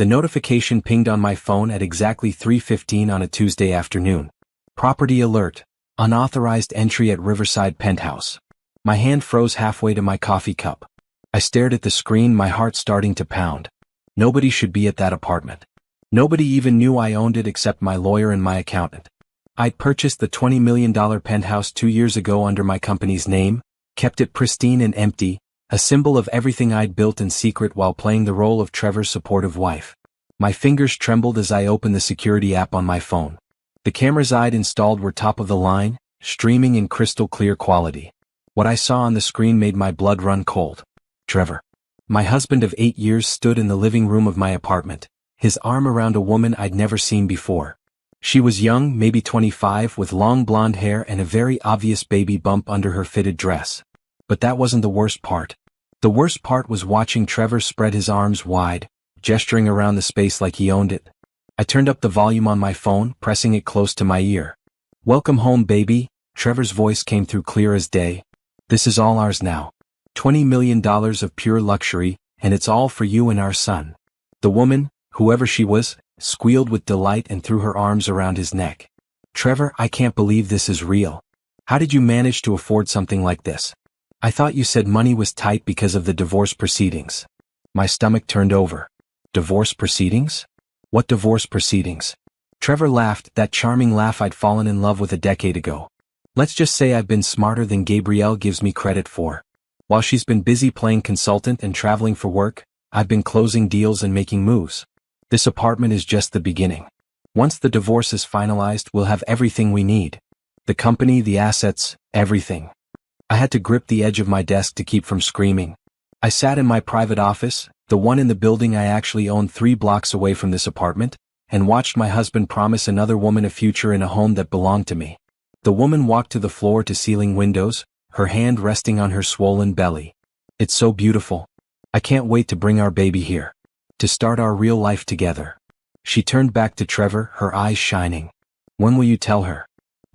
The notification pinged on my phone at exactly 3:15 on a Tuesday afternoon. Property alert. Unauthorized entry at Riverside Penthouse. My hand froze halfway to my coffee cup. I stared at the screen, my heart starting to pound. Nobody should be at that apartment. Nobody even knew I owned it except my lawyer and my accountant. I'd purchased the $20 million penthouse 2 years ago under my company's name, kept it pristine and empty, a symbol of everything I'd built in secret while playing the role of Trevor's supportive wife. My fingers trembled as I opened the security app on my phone. The cameras I'd installed were top of the line, streaming in crystal clear quality. What I saw on the screen made my blood run cold. Trevor, my husband of 8 years, stood in the living room of my apartment, his arm around a woman I'd never seen before. She was young, maybe 25, with long blonde hair and a very obvious baby bump under her fitted dress. But that wasn't the worst part. The worst part was watching Trevor spread his arms wide, gesturing around the space like he owned it. I turned up the volume on my phone, pressing it close to my ear. "Welcome home, baby," Trevor's voice came through clear as day. "This is all ours now. $20 million of pure luxury, and it's all for you and our son." The woman, whoever she was, squealed with delight and threw her arms around his neck. "Trevor, I can't believe this is real. How did you manage to afford something like this? I thought you said money was tight because of the divorce proceedings." My stomach turned over. Divorce proceedings? What divorce proceedings? Trevor laughed, that charming laugh I'd fallen in love with a decade ago. "Let's just say I've been smarter than Gabrielle gives me credit for. While she's been busy playing consultant and traveling for work, I've been closing deals and making moves. This apartment is just the beginning. Once the divorce is finalized, we'll have everything we need. The company, the assets, everything." I had to grip the edge of my desk to keep from screaming. I sat in my private office, the one in the building I actually owned 3 blocks away from this apartment, and watched my husband promise another woman a future in a home that belonged to me. The woman walked to the floor-to-ceiling windows, her hand resting on her swollen belly. "It's so beautiful. I can't wait to bring our baby here. To start our real life together." She turned back to Trevor, her eyes shining. "When will you tell her?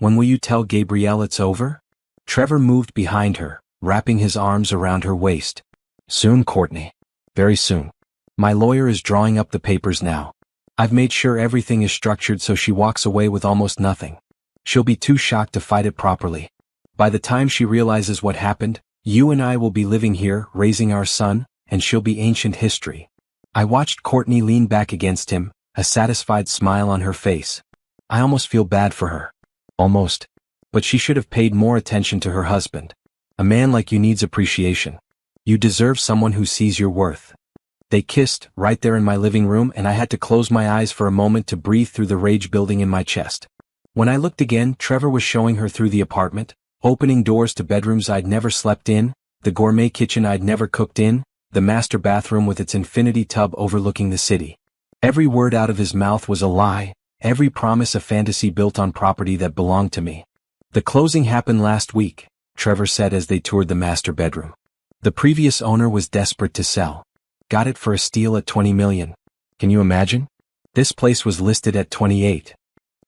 When will you tell Gabrielle it's over?" Trevor moved behind her, wrapping his arms around her waist. "Soon, Courtney. Very soon. My lawyer is drawing up the papers now. I've made sure everything is structured so she walks away with almost nothing. She'll be too shocked to fight it properly. By the time she realizes what happened, you and I will be living here, raising our son, and she'll be ancient history." I watched Courtney lean back against him, a satisfied smile on her face. I almost feel bad for her. Almost. But she should have paid more attention to her husband. A man like you needs appreciation. You deserve someone who sees your worth. They kissed, right there in my living room, and I had to close my eyes for a moment to breathe through the rage building in my chest. When I looked again, Trevor was showing her through the apartment, opening doors to bedrooms I'd never slept in, the gourmet kitchen I'd never cooked in, the master bathroom with its infinity tub overlooking the city. Every word out of his mouth was a lie, every promise a fantasy built on property that belonged to me. "The closing happened last week," Trevor said as they toured the master bedroom. "The previous owner was desperate to sell. Got it for a steal at $20 million. Can you imagine? This place was listed at 28.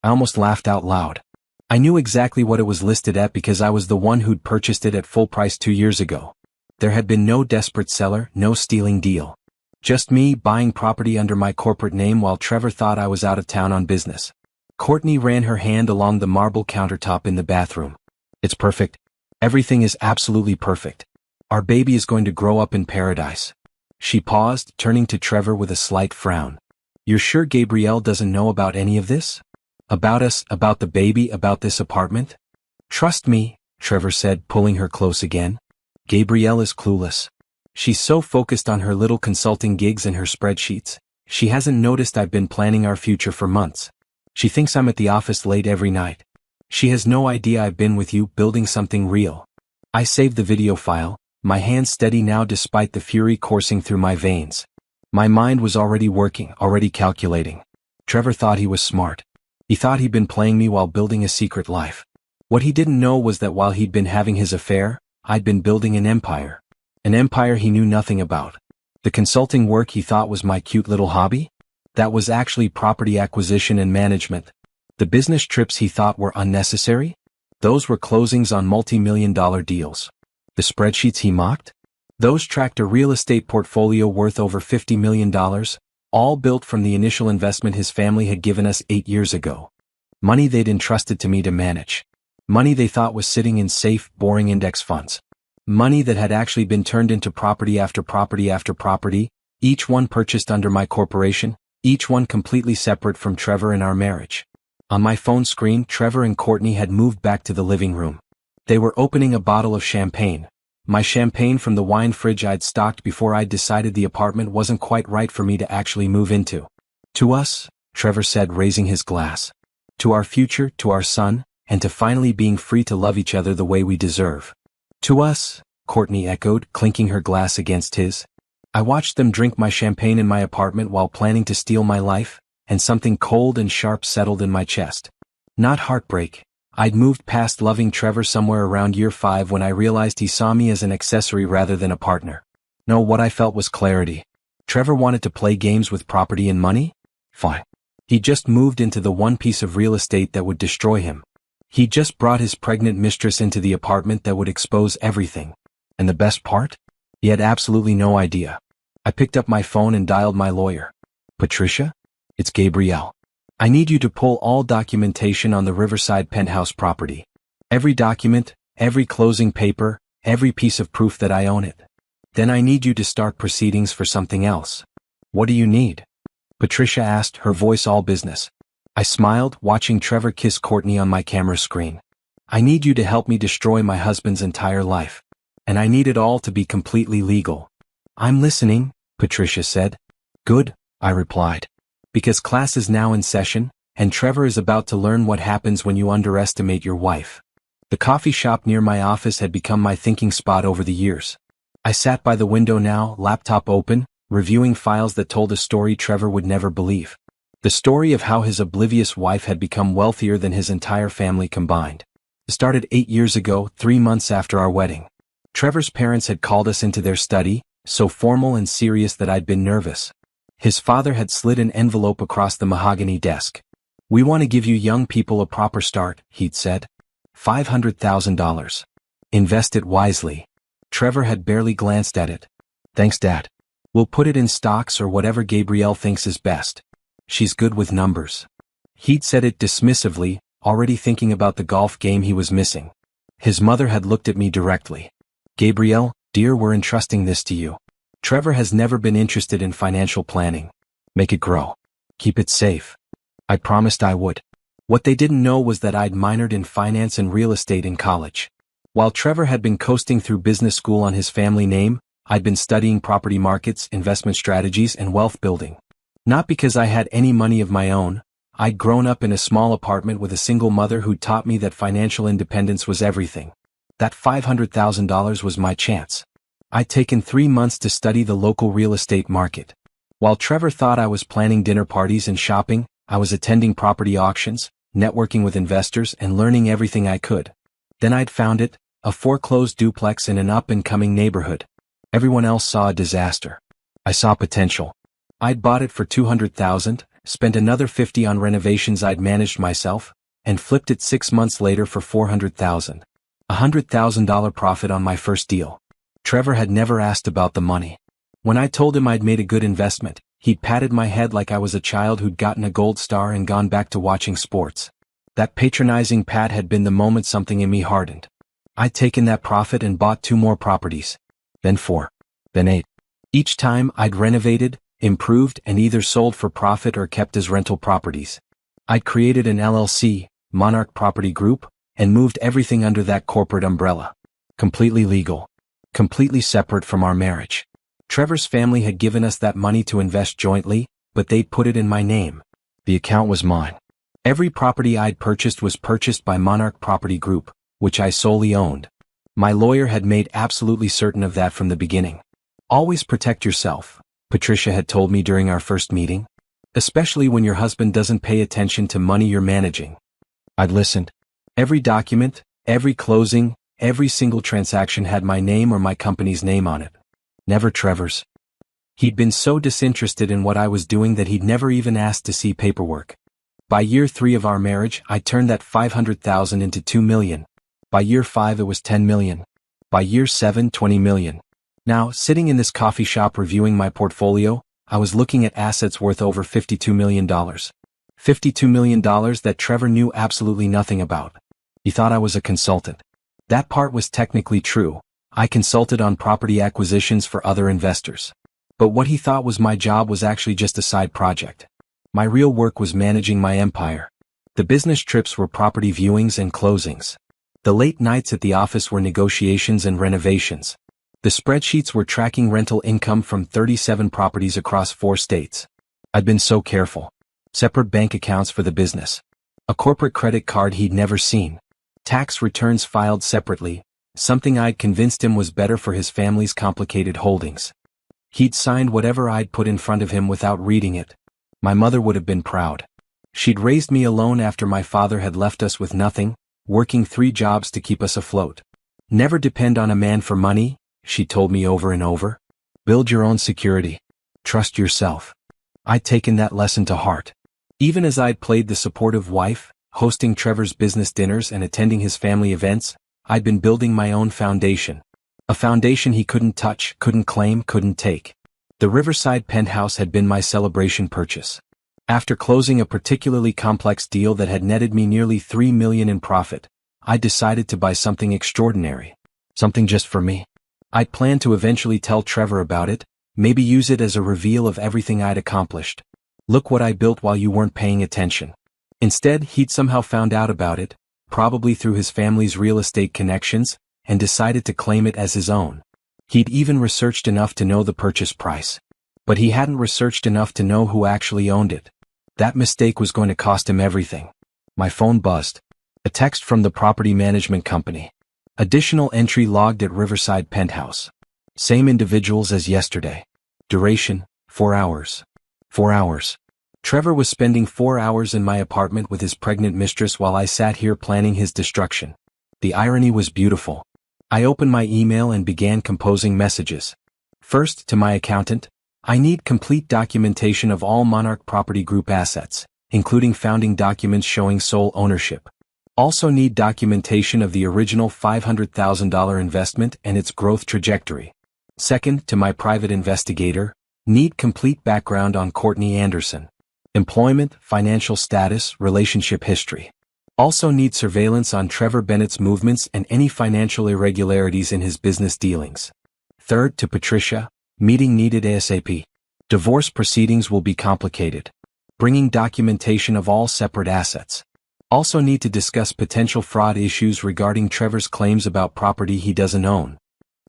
I almost laughed out loud. I knew exactly what it was listed at because I was the one who'd purchased it at full price 2 years ago. There had been no desperate seller, no stealing deal. Just me buying property under my corporate name while Trevor thought I was out of town on business." Courtney ran her hand along the marble countertop in the bathroom. "It's perfect. Everything is absolutely perfect. Our baby is going to grow up in paradise." She paused, turning to Trevor with a slight frown. "You're sure Gabrielle doesn't know about any of this? About us, about the baby, about this apartment?" "Trust me," Trevor said, pulling her close again. "Gabrielle is clueless. She's so focused on her little consulting gigs and her spreadsheets, she hasn't noticed I've been planning our future for months. She thinks I'm at the office late every night. She has no idea I've been with you building something real." I saved the video file, my hands steady now despite the fury coursing through my veins. My mind was already working, already calculating. Trevor thought he was smart. He thought he'd been playing me while building a secret life. What he didn't know was that while he'd been having his affair, I'd been building an empire. An empire he knew nothing about. The consulting work he thought was my cute little hobby? That was actually property acquisition and management. The business trips he thought were unnecessary? Those were closings on multi-million-dollar deals. The spreadsheets he mocked? Those tracked a real estate portfolio worth over $50 million, all built from the initial investment his family had given us 8 years ago. Money they'd entrusted to me to manage. Money they thought was sitting in safe, boring index funds. Money that had actually been turned into property after property after property, each one purchased under my corporation, each one completely separate from Trevor and our marriage. On my phone screen, Trevor and Courtney had moved back to the living room. They were opening a bottle of champagne. My champagne from the wine fridge I'd stocked before I'd decided the apartment wasn't quite right for me to actually move into. To us, Trevor said, raising his glass. To our future, to our son, and to finally being free to love each other the way we deserve. To us, Courtney echoed, clinking her glass against his. I watched them drink my champagne in my apartment while planning to steal my life, and something cold and sharp settled in my chest. Not heartbreak. I'd moved past loving Trevor somewhere around year 5 when I realized he saw me as an accessory rather than a partner. No, what I felt was clarity. Trevor wanted to play games with property and money? Fine. He just moved into the one piece of real estate that would destroy him. He just brought his pregnant mistress into the apartment that would expose everything. And the best part? He had absolutely no idea. I picked up my phone and dialed my lawyer. Patricia? It's Gabrielle. I need you to pull all documentation on the Riverside penthouse property. Every document, every closing paper, every piece of proof that I own it. Then I need you to start proceedings for something else. What do you need? Patricia asked, her voice all business. I smiled, watching Trevor kiss Courtney on my camera screen. I need you to help me destroy my husband's entire life. And I need it all to be completely legal. I'm listening, Patricia said. Good, I replied. Because class is now in session, and Trevor is about to learn what happens when you underestimate your wife. The coffee shop near my office had become my thinking spot over the years. I sat by the window now, laptop open, reviewing files that told a story Trevor would never believe. The story of how his oblivious wife had become wealthier than his entire family combined. It started 8 years ago, 3 months after our wedding. Trevor's parents had called us into their study, so formal and serious that I'd been nervous. His father had slid an envelope across the mahogany desk. We want to give you young people a proper start, he'd said. $500,000. Invest it wisely. Trevor had barely glanced at it. Thanks, Dad. We'll put it in stocks or whatever Gabrielle thinks is best. She's good with numbers. He'd said it dismissively, already thinking about the golf game he was missing. His mother had looked at me directly. Gabrielle, dear, we're entrusting this to you. Trevor has never been interested in financial planning. Make it grow. Keep it safe. I promised I would. What they didn't know was that I'd minored in finance and real estate in college. While Trevor had been coasting through business school on his family name, I'd been studying property markets, investment strategies, and wealth building. Not because I had any money of my own. I'd grown up in a small apartment with a single mother who taught me that financial independence was everything. That $500,000 was my chance. I'd taken 3 months to study the local real estate market. While Trevor thought I was planning dinner parties and shopping, I was attending property auctions, networking with investors, and learning everything I could. Then I'd found it, a foreclosed duplex in an up-and-coming neighborhood. Everyone else saw a disaster. I saw potential. I'd bought it for $200,000, spent another $50,000 on renovations I'd managed myself, and flipped it 6 months later for $400,000. $100,000 profit on my first deal. Trevor had never asked about the money. When I told him I'd made a good investment, he'd patted my head like I was a child who'd gotten a gold star and gone back to watching sports. That patronizing pat had been the moment something in me hardened. I'd taken that profit and bought 2 more properties. Then 4. Then 8. Each time I'd renovated, improved, and either sold for profit or kept as rental properties. I'd created an LLC, Monarch Property Group, and moved everything under that corporate umbrella. Completely legal. Completely separate from our marriage. Trevor's family had given us that money to invest jointly, but they'd put it in my name. The account was mine. Every property I'd purchased was purchased by Monarch Property Group, which I solely owned. My lawyer had made absolutely certain of that from the beginning. Always protect yourself, Patricia had told me during our first meeting. Especially when your husband doesn't pay attention to money you're managing. I'd listened. Every document, every closing, every single transaction had my name or my company's name on it. Never Trevor's. He'd been so disinterested in what I was doing that he'd never even asked to see paperwork. By year 3 of our marriage, I turned that $500,000 into $2 million. By year 5 it was $10 million. By year 7, $20 million. Now, sitting in this coffee shop reviewing my portfolio, I was looking at assets worth over $52 million. $52 million that Trevor knew absolutely nothing about. He thought I was a consultant. That part was technically true. I consulted on property acquisitions for other investors. But what he thought was my job was actually just a side project. My real work was managing my empire. The business trips were property viewings and closings. The late nights at the office were negotiations and renovations. The spreadsheets were tracking rental income from 37 properties across 4 states. I'd been so careful. Separate bank accounts for the business. A corporate credit card he'd never seen. Tax returns filed separately, something I'd convinced him was better for his family's complicated holdings. He'd signed whatever I'd put in front of him without reading it. My mother would have been proud. She'd raised me alone after my father had left us with nothing, working 3 jobs to keep us afloat. Never depend on a man for money, she told me over and over. Build your own security. Trust yourself. I'd taken that lesson to heart. Even as I'd played the supportive wife, hosting Trevor's business dinners and attending his family events, I'd been building my own foundation. A foundation he couldn't touch, couldn't claim, couldn't take. The Riverside penthouse had been my celebration purchase. After closing a particularly complex deal that had netted me nearly $3 million in profit, I decided to buy something extraordinary. Something just for me. I'd planned to eventually tell Trevor about it, maybe use it as a reveal of everything I'd accomplished. Look what I built while you weren't paying attention. Instead, he'd somehow found out about it, probably through his family's real estate connections, and decided to claim it as his own. He'd even researched enough to know the purchase price. But he hadn't researched enough to know who actually owned it. That mistake was going to cost him everything. My phone buzzed. A text from the property management company. Additional entry logged at Riverside Penthouse. Same individuals as yesterday. Duration, 4 hours. 4 hours. Trevor was spending 4 hours in my apartment with his pregnant mistress while I sat here planning his destruction. The irony was beautiful. I opened my email and began composing messages. First, to my accountant, I need complete documentation of all Monarch Property Group assets, including founding documents showing sole ownership. Also need documentation of the original $500,000 investment and its growth trajectory. Second, to my private investigator, need complete background on Courtney Anderson. Employment, financial status, relationship history. Also need surveillance on Trevor Bennett's movements and any financial irregularities in his business dealings. Third, to Patricia, meeting needed ASAP. Divorce proceedings will be complicated. Bringing documentation of all separate assets. Also need to discuss potential fraud issues regarding Trevor's claims about property he doesn't own.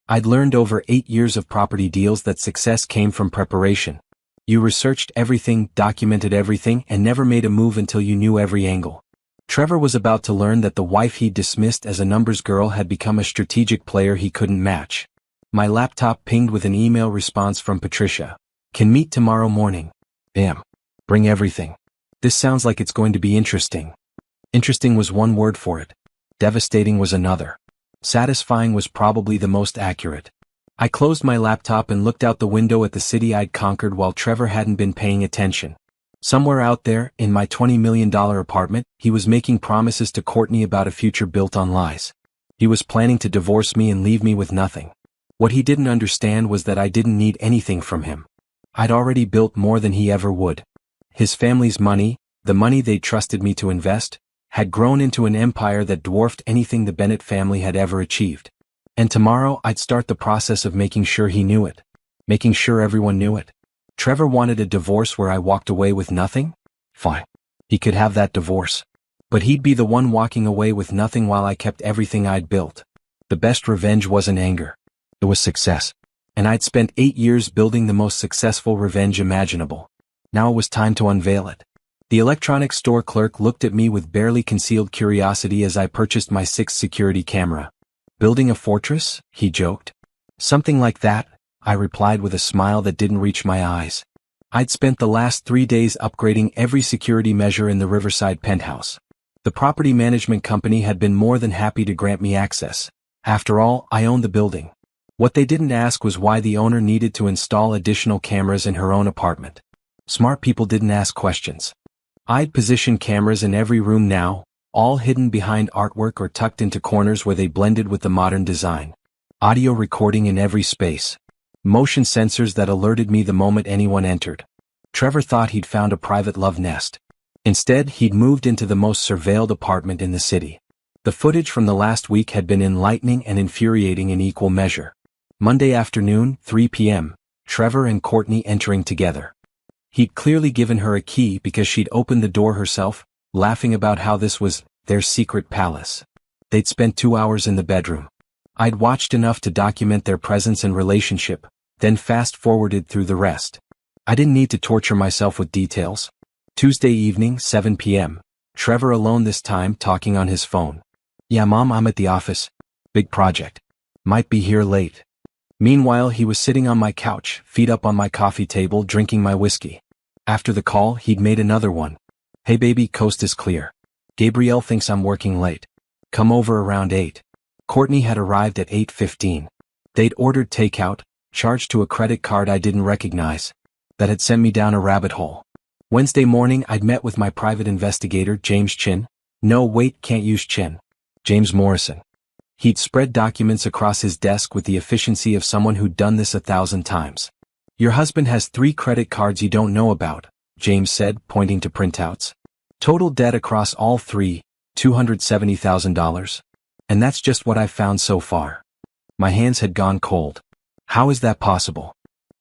I'd learned over 8 years of property deals that success came from preparation. You researched everything, documented everything, and never made a move until you knew every angle. Trevor was about to learn that the wife he'd dismissed as a numbers girl had become a strategic player he couldn't match. My laptop pinged with an email response from Patricia. Can meet tomorrow morning. Bam. Bring everything. This sounds like it's going to be interesting. Interesting was one word for it. Devastating was another. Satisfying was probably the most accurate. I closed my laptop and looked out the window at the city I'd conquered while Trevor hadn't been paying attention. Somewhere out there, in my $20 million apartment, he was making promises to Courtney about a future built on lies. He was planning to divorce me and leave me with nothing. What he didn't understand was that I didn't need anything from him. I'd already built more than he ever would. His family's money, the money they'd trusted me to invest, had grown into an empire that dwarfed anything the Bennett family had ever achieved. And tomorrow I'd start the process of making sure he knew it. Making sure everyone knew it. Trevor wanted a divorce where I walked away with nothing? Fine. He could have that divorce. But he'd be the one walking away with nothing while I kept everything I'd built. The best revenge wasn't anger. It was success. And I'd spent 8 years building the most successful revenge imaginable. Now it was time to unveil it. The electronics store clerk looked at me with barely concealed curiosity as I purchased my 6th security camera. Building a fortress? He joked. Something like that, I replied with a smile that didn't reach my eyes. I'd spent the last 3 days upgrading every security measure in the Riverside penthouse. The property management company had been more than happy to grant me access. After all, I owned the building. What they didn't ask was why the owner needed to install additional cameras in her own apartment. Smart people didn't ask questions. I'd positioned cameras in every room now, all hidden behind artwork or tucked into corners where they blended with the modern design. Audio recording in every space. motion sensors that alerted me the moment anyone entered. Trevor thought he'd found a private love nest. Instead, he'd moved into the most surveilled apartment in the city. The footage from the last week had been enlightening and infuriating in equal measure. Monday afternoon, 3 p.m., Trevor and Courtney entering together. He'd clearly given her a key because she'd opened the door herself, laughing about how this was their secret palace. They'd spent 2 hours in the bedroom. I'd watched enough to document their presence and relationship, then fast-forwarded through the rest. I didn't need to torture myself with details. Tuesday evening, 7 p.m., Trevor alone this time talking on his phone. "Yeah, Mom, I'm at the office. Big project. Might be here late." Meanwhile, he was sitting on my couch, feet up on my coffee table, drinking my whiskey. After the call, he'd made another one. "Hey baby, coast is clear. Gabrielle thinks I'm working late. Come over around 8. Courtney had arrived at 8:15. They'd ordered takeout, charged to a credit card I didn't recognize. That had sent me down a rabbit hole. Wednesday morning, I'd met with my private investigator, James Chin. No, wait, can't use Chin. James Morrison. He'd spread documents across his desk with the efficiency of someone who'd done this 1,000 times. "Your husband has 3 credit cards you don't know about," James said, pointing to printouts. "Total debt across all 3, $270,000. And that's just what I've found so far." My hands had gone cold. How is that possible?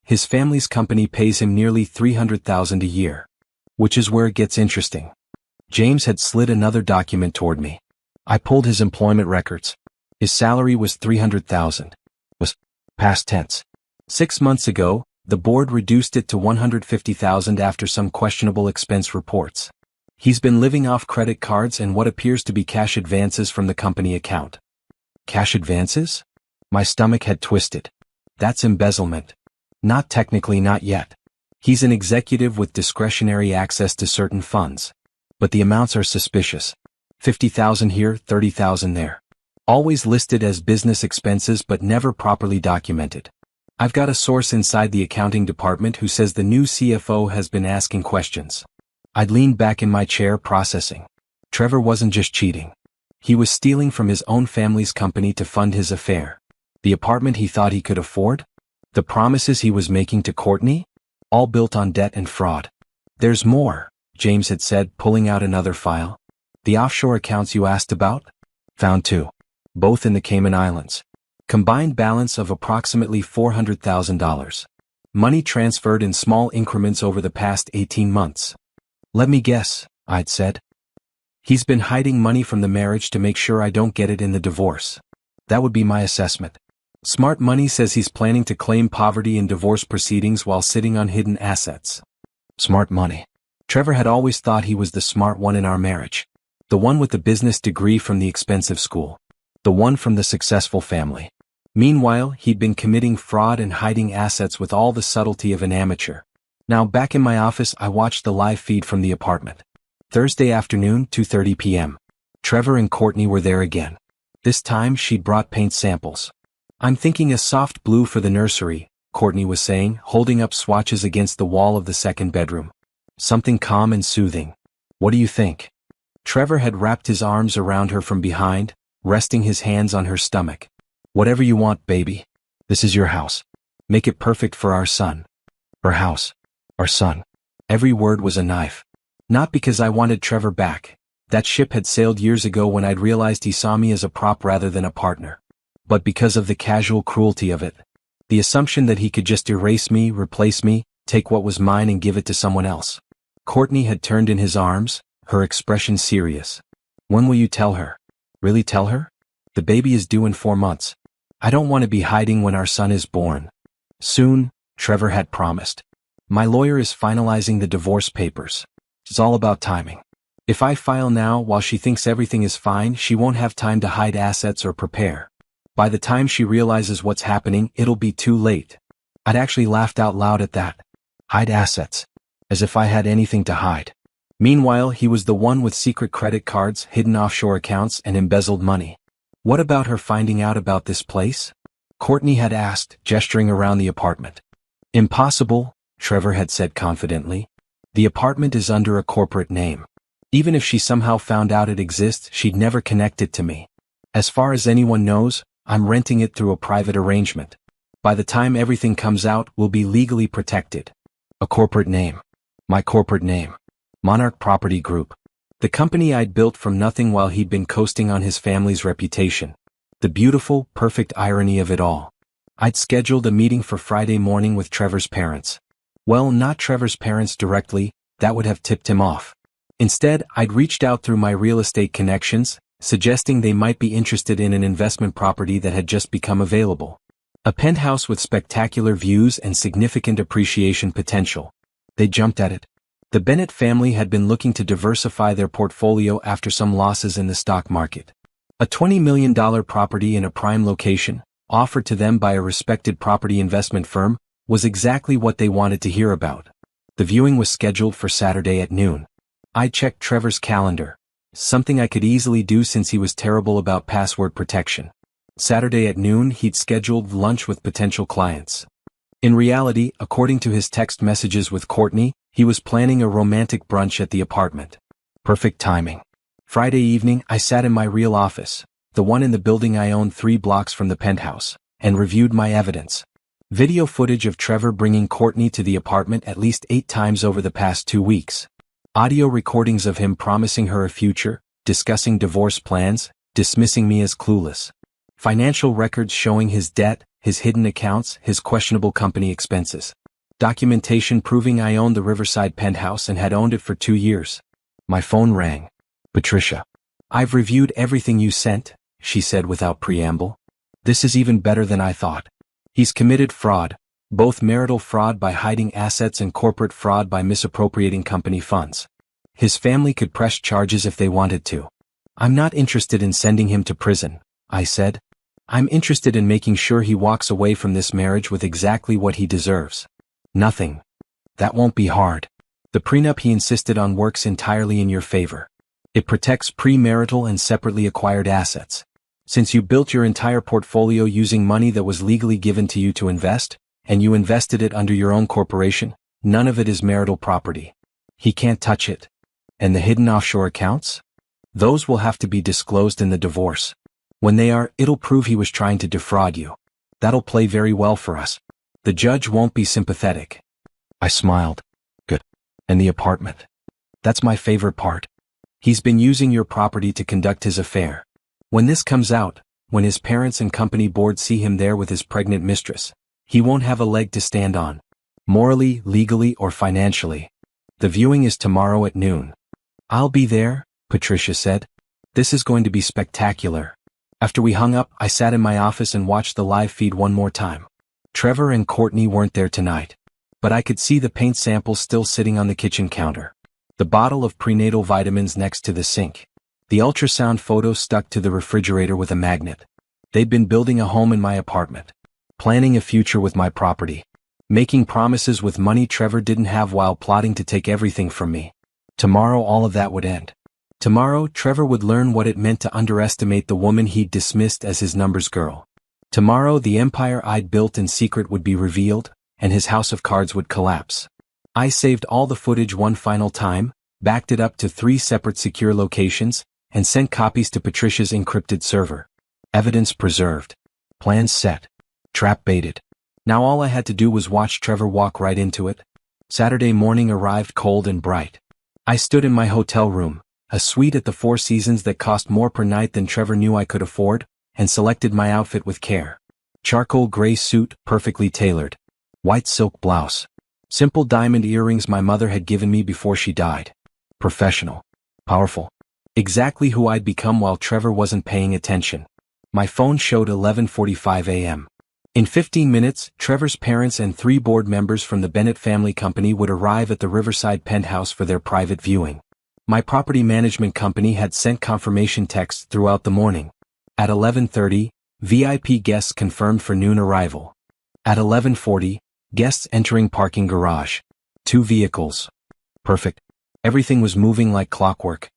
His family's company pays him nearly $300,000 a year. Which is where it gets interesting. James had slid another document toward me. I pulled his employment records. His salary was $300,000. Was past tense. 6 months ago, the board reduced it to $150,000 after some questionable expense reports. He's been living off credit cards and what appears to be cash advances from the company account. Cash advances? My stomach had twisted. That's embezzlement. Not technically, not yet. He's an executive with discretionary access to certain funds. But the amounts are suspicious. $50,000 here, $30,000 there. Always listed as business expenses but never properly documented. I've got a source inside the accounting department who says the new CFO has been asking questions. I'd leaned back in my chair, processing. Trevor wasn't just cheating. He was stealing from his own family's company to fund his affair. The apartment he thought he could afford? The promises he was making to Courtney? All built on debt and fraud. "There's more," James had said, pulling out another file. "The offshore accounts you asked about? Found 2. Both in the Cayman Islands. Combined balance of approximately $400,000. Money transferred in small increments over the past 18 months. "Let me guess," I'd said. "He's been hiding money from the marriage to make sure I don't get it in the divorce." That would be my assessment. Smart Money says he's planning to claim poverty in divorce proceedings while sitting on hidden assets. Smart Money. Trevor had always thought he was the smart one in our marriage. The one with the business degree from the expensive school. The one from the successful family. Meanwhile, he'd been committing fraud and hiding assets with all the subtlety of an amateur. Now back in my office, I watched the live feed from the apartment. Thursday afternoon, 2:30 p.m. Trevor and Courtney were there again. This time she'd brought paint samples. "I'm thinking a soft blue for the nursery," Courtney was saying, holding up swatches against the wall of the second bedroom. "Something calm and soothing. What do you think?" Trevor had wrapped his arms around her from behind, resting his hands on her stomach. "Whatever you want, baby. This is your house. Make it perfect for our son." Her house. Our son. Every word was a knife. Not because I wanted Trevor back. That ship had sailed years ago when I'd realized he saw me as a prop rather than a partner. But because of the casual cruelty of it. The assumption that he could just erase me, replace me, take what was mine and give it to someone else. Courtney had turned in his arms, her expression serious. "When will you tell her?" "Really tell her? The baby is due in 4 months. I don't want to be hiding when our son is born." "Soon," Trevor had promised. "My lawyer is finalizing the divorce papers. It's all about timing. If I file now while she thinks everything is fine, she won't have time to hide assets or prepare. By the time she realizes what's happening, it'll be too late." I'd actually laughed out loud at that. Hide assets. As if I had anything to hide. Meanwhile, he was the one with secret credit cards, hidden offshore accounts, and embezzled money. What about her finding out about this place? Courtney had asked, gesturing around the apartment. "Impossible," Trevor had said confidently. "The apartment is under a corporate name. Even if she somehow found out it exists, she'd never connect it to me. As far as anyone knows, I'm renting it through a private arrangement." By the time everything comes out, we'll be legally protected. A corporate name. My corporate name. Monarch Property Group. The company I'd built from nothing while he'd been coasting on his family's reputation. The beautiful, perfect irony of it all. I'd scheduled a meeting for Friday morning with Trevor's parents. Well, not Trevor's parents directly, that would have tipped him off. Instead, I'd reached out through my real estate connections, suggesting they might be interested in an investment property that had just become available. A penthouse with spectacular views and significant appreciation potential. They jumped at it. The Bennett family had been looking to diversify their portfolio after some losses in the stock market. A $20 million property in a prime location, offered to them by a respected property investment firm, was exactly what they wanted to hear about. The viewing was scheduled for Saturday at noon. I checked Trevor's calendar, something I could easily do since he was terrible about password protection. Saturday at noon, he'd scheduled lunch with potential clients. In reality, according to his text messages with Courtney, he was planning a romantic brunch at the apartment. Perfect timing. Friday evening, I sat in my real office, the one in the building I owned 3 blocks from the penthouse, and reviewed my evidence. Video footage of Trevor bringing Courtney to the apartment at least 8 times over the past 2 weeks. Audio recordings of him promising her a future, discussing divorce plans, dismissing me as clueless. Financial records showing his debt, his hidden accounts, his questionable company expenses. Documentation proving I owned the Riverside penthouse and had owned it for 2 years. My phone rang. Patricia. I've reviewed everything you sent, she said without preamble. This is even better than I thought. He's committed fraud, both marital fraud by hiding assets and corporate fraud by misappropriating company funds. His family could press charges if they wanted to. I'm not interested in sending him to prison, I said. I'm interested in making sure he walks away from this marriage with exactly what he deserves. Nothing. That won't be hard. The prenup he insisted on works entirely in your favor. It protects premarital and separately acquired assets. Since you built your entire portfolio using money that was legally given to you to invest, and you invested it under your own corporation, none of it is marital property. He can't touch it. And the hidden offshore accounts? Those will have to be disclosed in the divorce. When they are, it'll prove he was trying to defraud you. That'll play very well for us. The judge won't be sympathetic. I smiled. Good. And the apartment? That's my favorite part. He's been using your property to conduct his affair. When this comes out, when his parents and company board see him there with his pregnant mistress, he won't have a leg to stand on. Morally, legally, or financially. The viewing is tomorrow at noon. I'll be there, Patricia said. This is going to be spectacular. After we hung up, I sat in my office and watched the live feed one more time. Trevor and Courtney weren't there tonight. But I could see the paint samples still sitting on the kitchen counter. The bottle of prenatal vitamins next to the sink. The ultrasound photo stuck to the refrigerator with a magnet. They'd been building a home in my apartment. Planning a future with my property. Making promises with money Trevor didn't have while plotting to take everything from me. Tomorrow all of that would end. Tomorrow Trevor would learn what it meant to underestimate the woman he'd dismissed as his numbers girl. Tomorrow the empire I'd built in secret would be revealed, and his house of cards would collapse. I saved all the footage one final time, backed it up to 3 separate secure locations, and sent copies to Patricia's encrypted server. Evidence preserved. Plans set. Trap baited. Now all I had to do was watch Trevor walk right into it. Saturday morning arrived cold and bright. I stood in my hotel room, a suite at the Four Seasons that cost more per night than Trevor knew I could afford, and selected my outfit with care. Charcoal gray suit, perfectly tailored. White silk blouse. Simple diamond earrings my mother had given me before she died. Professional. Powerful. Exactly who I'd become while Trevor wasn't paying attention. My phone showed 11:45 a.m. In 15 minutes, Trevor's parents and 3 board members from the Bennett family company would arrive at the Riverside penthouse for their private viewing. My property management company had sent confirmation texts throughout the morning. At 11:30, VIP guests confirmed for noon arrival. At 11:40, guests entering parking garage. 2 vehicles. Perfect. Everything was moving like clockwork.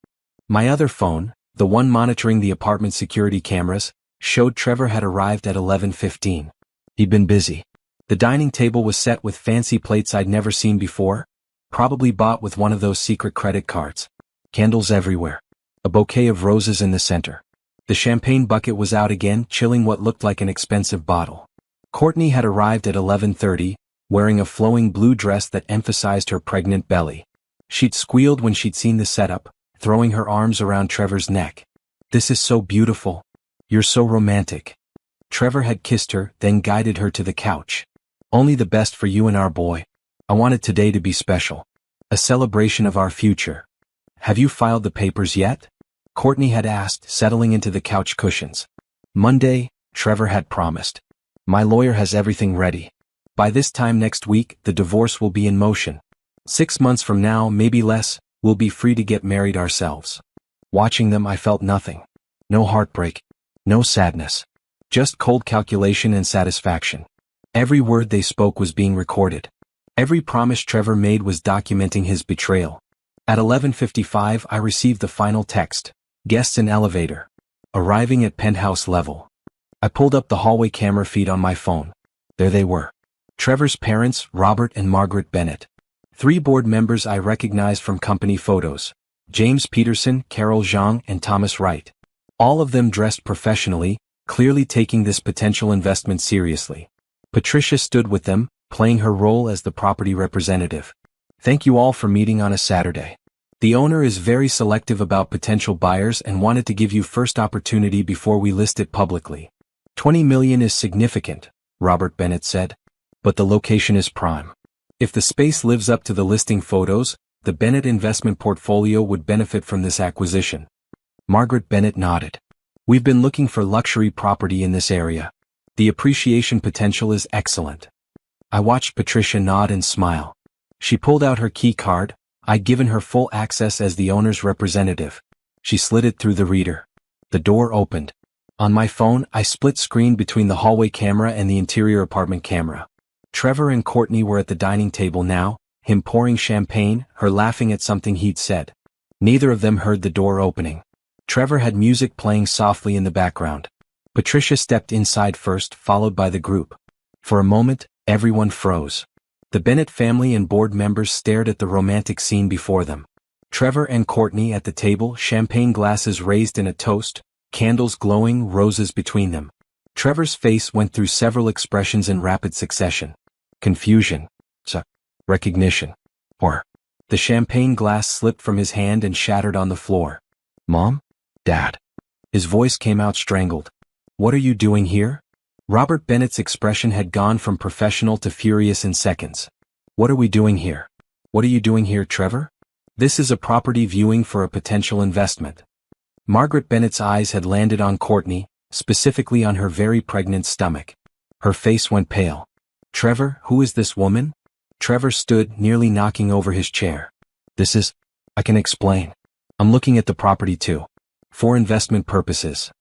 My other phone, the one monitoring the apartment security cameras, showed Trevor had arrived at 11:15. He'd been busy. The dining table was set with fancy plates I'd never seen before, probably bought with one of those secret credit cards. Candles everywhere. A bouquet of roses in the center. The champagne bucket was out again, chilling what looked like an expensive bottle. Courtney had arrived at 11:30, wearing a flowing blue dress that emphasized her pregnant belly. She'd squealed when she'd seen the setup, throwing her arms around Trevor's neck. "This is so beautiful. You're so romantic." Trevor had kissed her, then guided her to the couch. "Only the best for you and our boy. I wanted today to be special. A celebration of our future." "Have you filed the papers yet?" Courtney had asked, settling into the couch cushions. "Monday," Trevor had promised. "My lawyer has everything ready. By this time next week, the divorce will be in motion. 6 months from now, maybe less, we'll be free to get married ourselves." Watching them, I felt nothing. No heartbreak. No sadness. Just cold calculation and satisfaction. Every word they spoke was being recorded. Every promise Trevor made was documenting his betrayal. At 11:55, I received the final text. "Guests in elevator. Arriving at penthouse level." I pulled up the hallway camera feed on my phone. There they were. Trevor's parents, Robert and Margaret Bennett. 3 board members I recognized from company photos. James Peterson, Carol Zhang, and Thomas Wright. All of them dressed professionally, clearly taking this potential investment seriously. Patricia stood with them, playing her role as the property representative. "Thank you all for meeting on a Saturday. The owner is very selective about potential buyers and wanted to give you first opportunity before we list it publicly. 20 million is significant," Robert Bennett said. "But the location is prime. If the space lives up to the listing photos, the Bennett investment portfolio would benefit from this acquisition." Margaret Bennett nodded. "We've been looking for luxury property in this area. The appreciation potential is excellent." I watched Patricia nod and smile. She pulled out her key card. I'd given her full access as the owner's representative. She slid it through the reader. The door opened. On my phone, I split screen between the hallway camera and the interior apartment camera. Trevor and Courtney were at the dining table now, him pouring champagne, her laughing at something he'd said. Neither of them heard the door opening. Trevor had music playing softly in the background. Patricia stepped inside first, followed by the group. For a moment, everyone froze. The Bennett family and board members stared at the romantic scene before them. Trevor and Courtney at the table, champagne glasses raised in a toast, candles glowing, roses between them. Trevor's face went through several expressions in rapid succession. Confusion. Recognition. Horror. The champagne glass slipped from his hand and shattered on the floor. "Mom? Dad?" His voice came out strangled. "What are you doing here?" Robert Bennett's expression had gone from professional to furious in seconds. "What are we doing here?" "What are you doing here, Trevor?" "This is a property viewing for a potential investment." Margaret Bennett's eyes had landed on Courtney, specifically on her very pregnant stomach. Her face went pale. "Trevor, who is this woman?" Trevor stood, nearly knocking over his chair. I can explain. I'm looking at the property too. For investment purposes."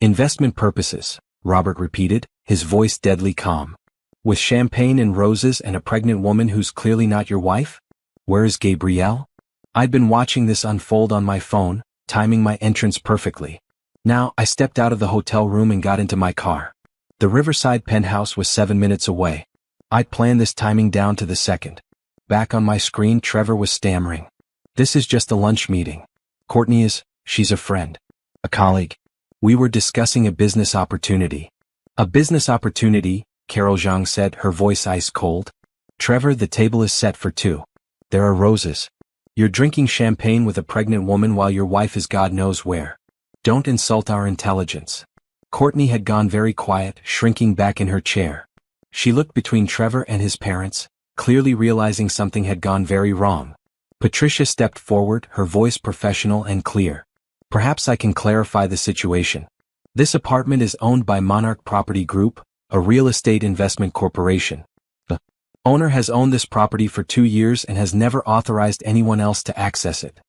"Investment purposes," Robert repeated, his voice deadly calm. "With champagne and roses and a pregnant woman who's clearly not your wife? Where is Gabrielle?" I'd been watching this unfold on my phone, timing my entrance perfectly. Now, I stepped out of the hotel room and got into my car. The Riverside penthouse was 7 minutes away. I'd planned this timing down to the second. Back on my screen, Trevor was stammering. "This is just a lunch meeting. Courtney she's a friend. A colleague. We were discussing a business opportunity." "A business opportunity," Carol Zhang said, her voice ice cold. "Trevor, the table is set for 2. There are roses. You're drinking champagne with a pregnant woman while your wife is God knows where. Don't insult our intelligence." Courtney had gone very quiet, shrinking back in her chair. She looked between Trevor and his parents, clearly realizing something had gone very wrong. Patricia stepped forward, her voice professional and clear. "Perhaps I can clarify the situation. This apartment is owned by Monarch Property Group, a real estate investment corporation. The owner has owned this property for 2 years and has never authorized anyone else to access it.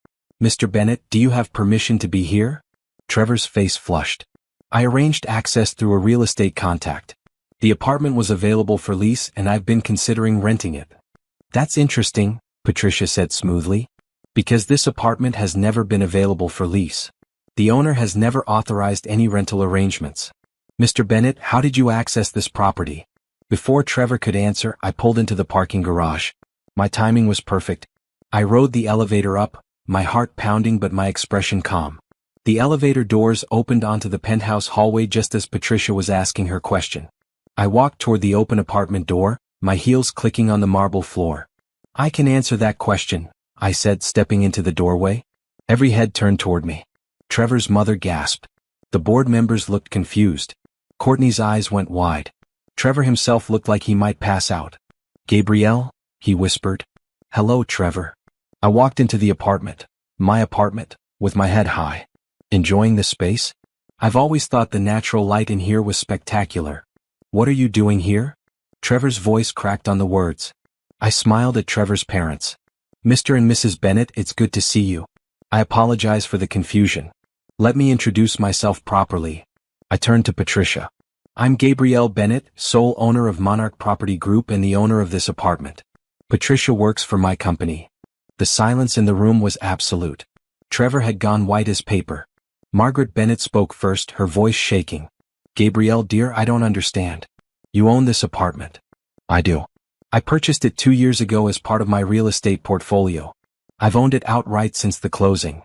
Mr. Bennett, do you have permission to be here?" Trevor's face flushed. "I arranged access through a real estate contact. The apartment was available for lease and I've been considering renting it." "That's interesting," Patricia said smoothly. "Because this apartment has never been available for lease. The owner has never authorized any rental arrangements. Mr. Bennett, how did you access this property?" Before Trevor could answer, I pulled into the parking garage. My timing was perfect. I rode the elevator up, my heart pounding but my expression calm. The elevator doors opened onto the penthouse hallway just as Patricia was asking her question. I walked toward the open apartment door, my heels clicking on the marble floor. I can answer that question, I said, stepping into the doorway. Every head turned toward me. Trevor's mother gasped. The board members looked confused. Courtney's eyes went wide. Trevor himself looked like he might pass out. Gabrielle, he whispered. Hello, Trevor. I walked into the apartment, my apartment, with my head high. Enjoying the space? I've always thought the natural light in here was spectacular. What are you doing here? Trevor's voice cracked on the words. I smiled at Trevor's parents. Mr. and Mrs. Bennett, it's good to see you. I apologize for the confusion. Let me introduce myself properly. I turned to Patricia. I'm Gabrielle Bennett, sole owner of Monarch Property Group and the owner of this apartment. Patricia works for my company. The silence in the room was absolute. Trevor had gone white as paper. Margaret Bennett spoke first, her voice shaking. Gabrielle, dear, I don't understand. You own this apartment. I do. I purchased it 2 years ago as part of my real estate portfolio. I've owned it outright since the closing.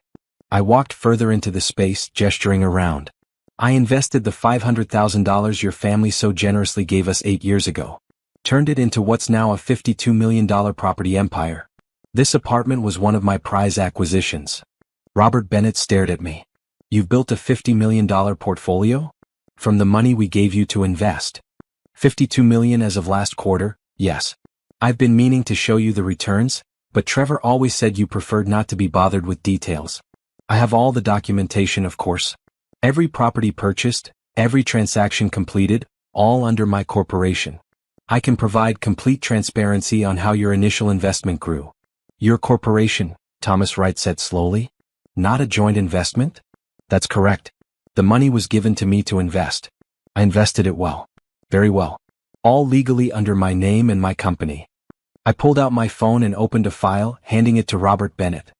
I walked further into the space, gesturing around. I invested the $500,000 your family so generously gave us 8 years ago. Turned it into what's now a $52 million property empire. This apartment was one of my prize acquisitions. Robert Bennett stared at me. You've built a $50 million portfolio? From the money we gave you to invest. $52 million as of last quarter, yes. I've been meaning to show you the returns, but Trevor always said you preferred not to be bothered with details. I have all the documentation, of course. Every property purchased, every transaction completed, all under my corporation. I can provide complete transparency on how your initial investment grew. Your corporation, Thomas Wright said slowly. Not a joint investment? That's correct. The money was given to me to invest. I invested it well. Very well. All legally under my name and my company. I pulled out my phone and opened a file, handing it to Robert Bennett.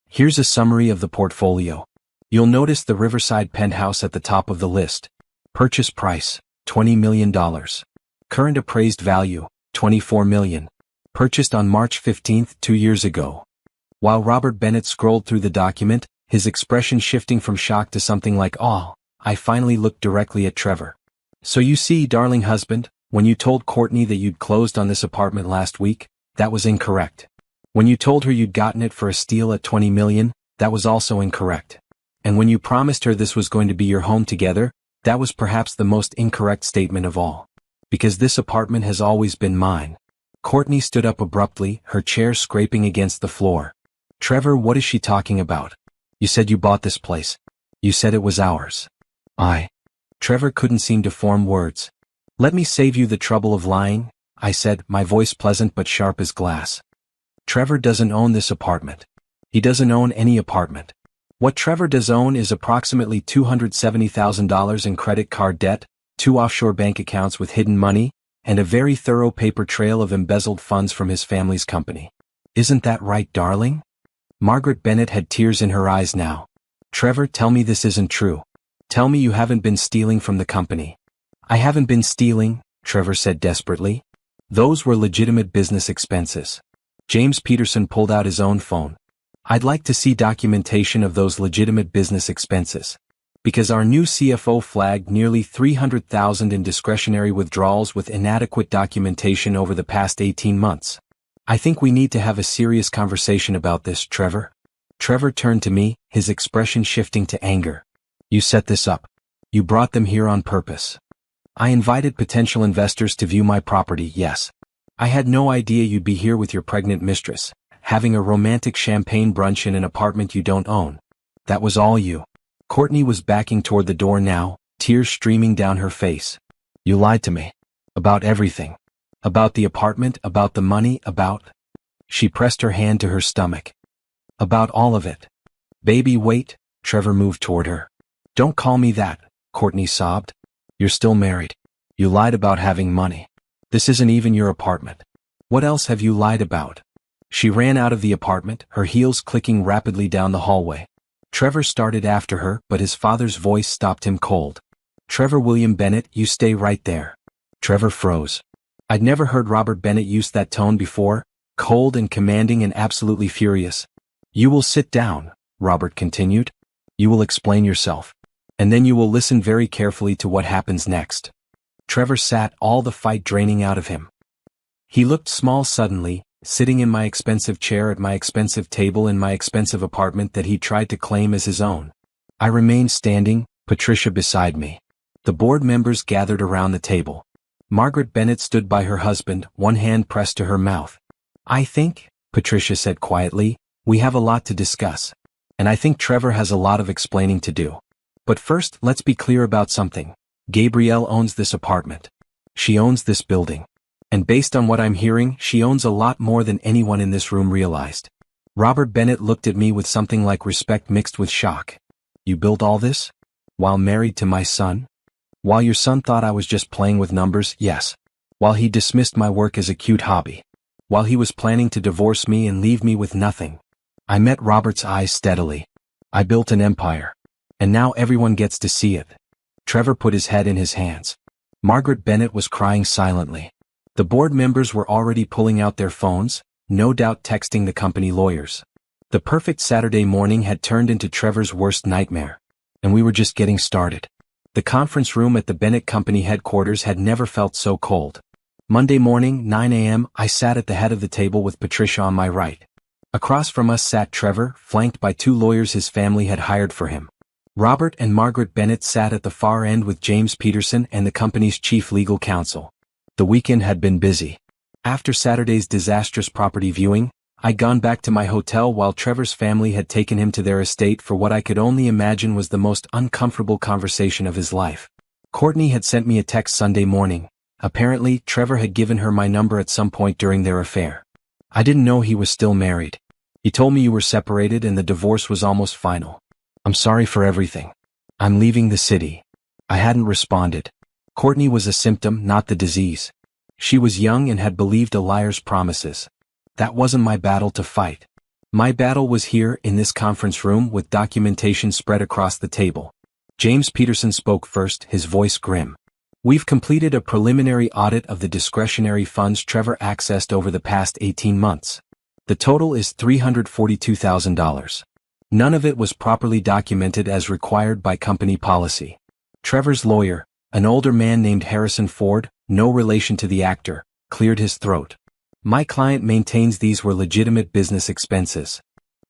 Here's a summary of the portfolio. You'll notice the Riverside penthouse at the top of the list. Purchase price, $20 million. Current appraised value, $24 million. Purchased on March 15th, 2 years ago. While Robert Bennett scrolled through the document, his expression shifting from shock to something like awe, I finally looked directly at Trevor. So you see, darling husband, when you told Courtney that you'd closed on this apartment last week, that was incorrect. When you told her you'd gotten it for a steal at $20 million, that was also incorrect. And when you promised her this was going to be your home together, that was perhaps the most incorrect statement of all. Because this apartment has always been mine. Courtney stood up abruptly, her chair scraping against the floor. Trevor, what is she talking about? You said you bought this place. You said it was ours. Trevor couldn't seem to form words. Let me save you the trouble of lying, I said, my voice pleasant but sharp as glass. Trevor doesn't own this apartment. He doesn't own any apartment. What Trevor does own is approximately $270,000 in credit card debt, 2 offshore bank accounts with hidden money, and a very thorough paper trail of embezzled funds from his family's company. Isn't that right, darling? Margaret Bennett had tears in her eyes now. Trevor, tell me this isn't true. Tell me you haven't been stealing from the company. I haven't been stealing, Trevor said desperately. Those were legitimate business expenses. James Peterson pulled out his own phone. I'd like to see documentation of those legitimate business expenses. Because our new CFO flagged nearly $300,000 in discretionary withdrawals with inadequate documentation over the past 18 months. I think we need to have a serious conversation about this, Trevor. Trevor turned to me, his expression shifting to anger. You set this up. You brought them here on purpose. I invited potential investors to view my property, yes. I had no idea you'd be here with your pregnant mistress, having a romantic champagne brunch in an apartment you don't own. That was all you. Courtney was backing toward the door now, tears streaming down her face. You lied to me. About everything. About the apartment, about the money, about... She pressed her hand to her stomach. About all of it. Baby, wait, Trevor moved toward her. Don't call me that, Courtney sobbed. You're still married. You lied about having money. This isn't even your apartment. What else have you lied about? She ran out of the apartment, her heels clicking rapidly down the hallway. Trevor started after her, but his father's voice stopped him cold. Trevor William Bennett, you stay right there. Trevor froze. I'd never heard Robert Bennett use that tone before, cold and commanding and absolutely furious. You will sit down, Robert continued. You will explain yourself. And then you will listen very carefully to what happens next. Trevor sat, all the fight draining out of him. He looked small suddenly, sitting in my expensive chair at my expensive table in my expensive apartment that he tried to claim as his own. I remained standing, Patricia beside me. The board members gathered around the table. Margaret Bennett stood by her husband, one hand pressed to her mouth. I think, Patricia said quietly, we have a lot to discuss. And I think Trevor has a lot of explaining to do. But first, let's be clear about something. Gabrielle owns this apartment. She owns this building. And based on what I'm hearing, she owns a lot more than anyone in this room realized. Robert Bennett looked at me with something like respect mixed with shock. You built all this? While married to my son? While your son thought I was just playing with numbers, yes. While he dismissed my work as a cute hobby. While he was planning to divorce me and leave me with nothing. I met Robert's eyes steadily. I built an empire. And now everyone gets to see it. Trevor put his head in his hands. Margaret Bennett was crying silently. The board members were already pulling out their phones, no doubt texting the company lawyers. The perfect Saturday morning had turned into Trevor's worst nightmare. And we were just getting started. The conference room at the Bennett Company headquarters had never felt so cold. Monday morning, 9 a.m., I sat at the head of the table with Patricia on my right. Across from us sat Trevor, flanked by two lawyers his family had hired for him. Robert and Margaret Bennett sat at the far end with James Peterson and the company's chief legal counsel. The weekend had been busy. After Saturday's disastrous property viewing, I'd gone back to my hotel while Trevor's family had taken him to their estate for what I could only imagine was the most uncomfortable conversation of his life. Courtney had sent me a text Sunday morning. Apparently, Trevor had given her my number at some point during their affair. I didn't know he was still married. He told me you were separated and the divorce was almost final. I'm sorry for everything. I'm leaving the city. I hadn't responded. Courtney was a symptom, not the disease. She was young and had believed a liar's promises. That wasn't my battle to fight. My battle was here in this conference room with documentation spread across the table. James Peterson spoke first, his voice grim. We've completed a preliminary audit of the discretionary funds Trevor accessed over the past 18 months. The total is $342,000. None of it was properly documented as required by company policy. Trevor's lawyer, an older man named Harrison Ford, no relation to the actor, cleared his throat. My client maintains these were legitimate business expenses.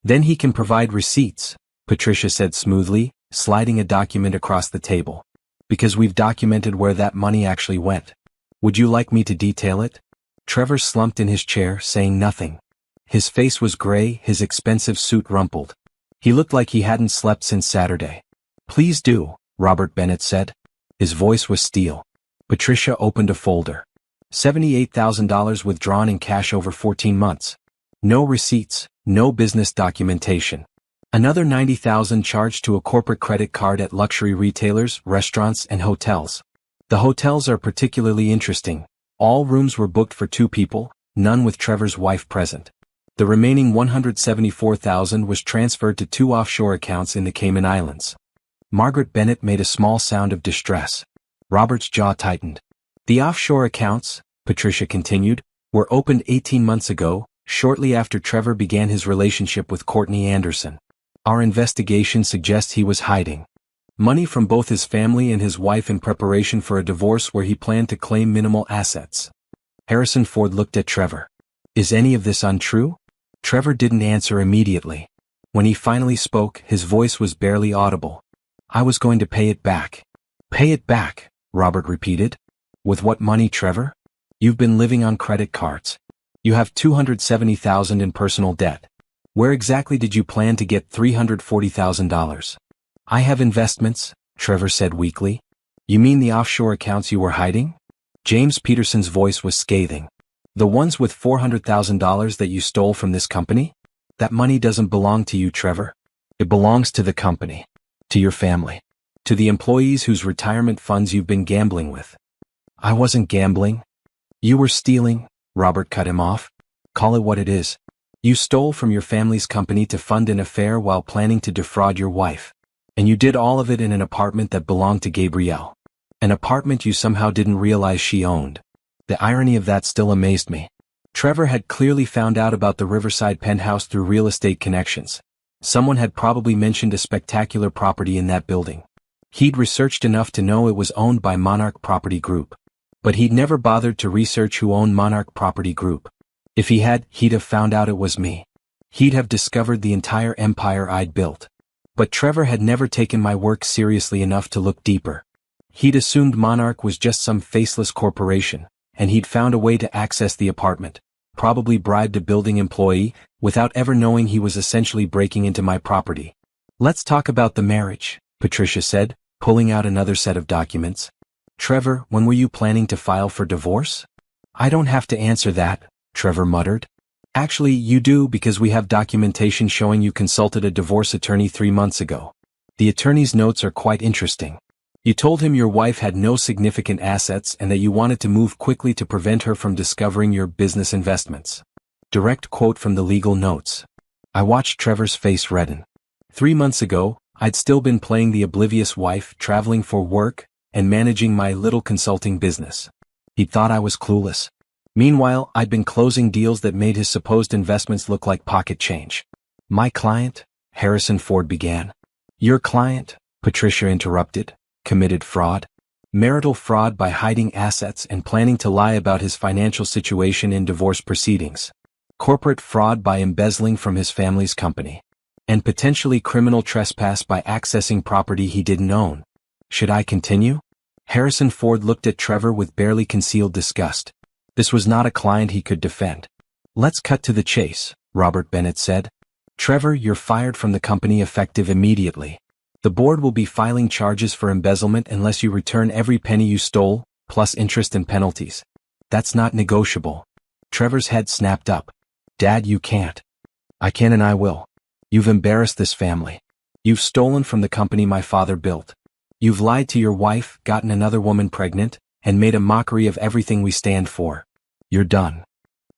Then he can provide receipts, Patricia said smoothly, sliding a document across the table. Because we've documented where that money actually went. Would you like me to detail it? Trevor slumped in his chair, saying nothing. His face was gray, his expensive suit rumpled. He looked like he hadn't slept since Saturday. Please do, Robert Bennett said. His voice was steel. Patricia opened a folder. $78,000 withdrawn in cash over 14 months. No receipts, no business documentation. Another $90,000 charged to a corporate credit card at luxury retailers, restaurants, and hotels. The hotels are particularly interesting. All rooms were booked for 2 people, none with Trevor's wife present. The remaining $174,000 was transferred to 2 offshore accounts in the Cayman Islands. Margaret Bennett made a small sound of distress. Robert's jaw tightened. The offshore accounts, Patricia continued, were opened 18 months ago, shortly after Trevor began his relationship with Courtney Anderson. Our investigation suggests he was hiding money from both his family and his wife in preparation for a divorce where he planned to claim minimal assets. Harrison Ford looked at Trevor. Is any of this untrue? Trevor didn't answer immediately. When he finally spoke, his voice was barely audible. I was going to pay it back. Pay it back, Robert repeated. With what money, Trevor? You've been living on credit cards. You have $270,000 in personal debt. Where exactly did you plan to get $340,000? I have investments, Trevor said weakly. You mean the offshore accounts you were hiding? James Peterson's voice was scathing. The ones with $400,000 that you stole from this company? That money doesn't belong to you, Trevor. It belongs to the company. To your family. To the employees whose retirement funds you've been gambling with. I wasn't gambling. You were stealing, Robert cut him off. Call it what it is. You stole from your family's company to fund an affair while planning to defraud your wife. And you did all of it in an apartment that belonged to Gabrielle. An apartment you somehow didn't realize she owned. The irony of that still amazed me. Trevor had clearly found out about the Riverside penthouse through real estate connections. Someone had probably mentioned a spectacular property in that building. He'd researched enough to know it was owned by Monarch Property Group. But he'd never bothered to research who owned Monarch Property Group. If he had, he'd have found out it was me. He'd have discovered the entire empire I'd built. But Trevor had never taken my work seriously enough to look deeper. He'd assumed Monarch was just some faceless corporation, and he'd found a way to access the apartment, probably bribed a building employee, without ever knowing he was essentially breaking into my property. "Let's talk about the marriage," Patricia said, pulling out another set of documents. "Trevor, when were you planning to file for divorce?" "I don't have to answer that," Trevor muttered. "Actually, you do, because we have documentation showing you consulted a divorce attorney 3 months ago. The attorney's notes are quite interesting. You told him your wife had no significant assets and that you wanted to move quickly to prevent her from discovering your business investments." Direct quote from the legal notes. I watched Trevor's face redden. 3 months ago, I'd still been playing the oblivious wife, traveling for work, and managing my little consulting business. He'd thought I was clueless. Meanwhile, I'd been closing deals that made his supposed investments look like pocket change. "My client?" Harrison Ford began. "Your client?" Patricia interrupted. "Committed fraud. Marital fraud by hiding assets and planning to lie about his financial situation in divorce proceedings. Corporate fraud by embezzling from his family's company. And potentially criminal trespass by accessing property he didn't own. Should I continue?" Harrison Ford looked at Trevor with barely concealed disgust. This was not a client he could defend. "Let's cut to the chase," Robert Bennett said. "Trevor, you're fired from the company effective immediately. The board will be filing charges for embezzlement unless you return every penny you stole, plus interest and penalties. That's not negotiable." Trevor's head snapped up. "Dad, you can't." "I can and I will. You've embarrassed this family. You've stolen from the company my father built. You've lied to your wife, gotten another woman pregnant, and made a mockery of everything we stand for. You're done."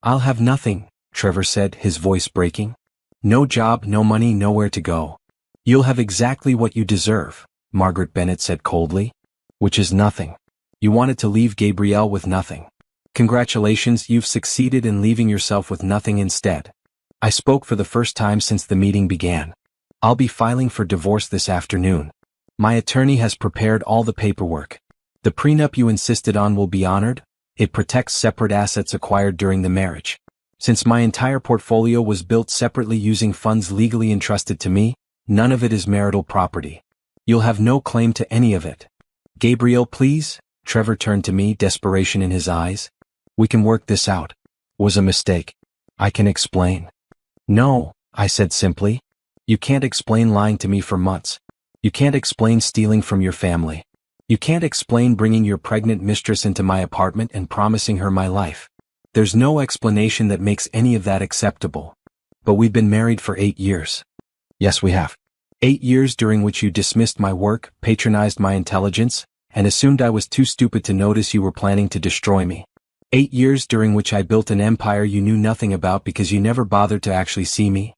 "I'll have nothing," Trevor said, his voice breaking. "No job, no money, nowhere to go." "You'll have exactly what you deserve," Margaret Bennett said coldly. "Which is nothing. You wanted to leave Gabrielle with nothing. Congratulations, you've succeeded in leaving yourself with nothing instead." I spoke for the first time since the meeting began. "I'll be filing for divorce this afternoon. My attorney has prepared all the paperwork. The prenup you insisted on will be honored. It protects separate assets acquired during the marriage. Since my entire portfolio was built separately using funds legally entrusted to me, none of it is marital property. You'll have no claim to any of it." "Gabriel, please?" Trevor turned to me, desperation in his eyes. "We can work this out. Was a mistake. I can explain." "No," I said simply. "You can't explain lying to me for months. You can't explain stealing from your family. You can't explain bringing your pregnant mistress into my apartment and promising her my life. There's no explanation that makes any of that acceptable. But we've been married for 8 years. Yes, we have. 8 years during which you dismissed my work, patronized my intelligence, and assumed I was too stupid to notice you were planning to destroy me. 8 years during which I built an empire you knew nothing about because you never bothered to actually see me."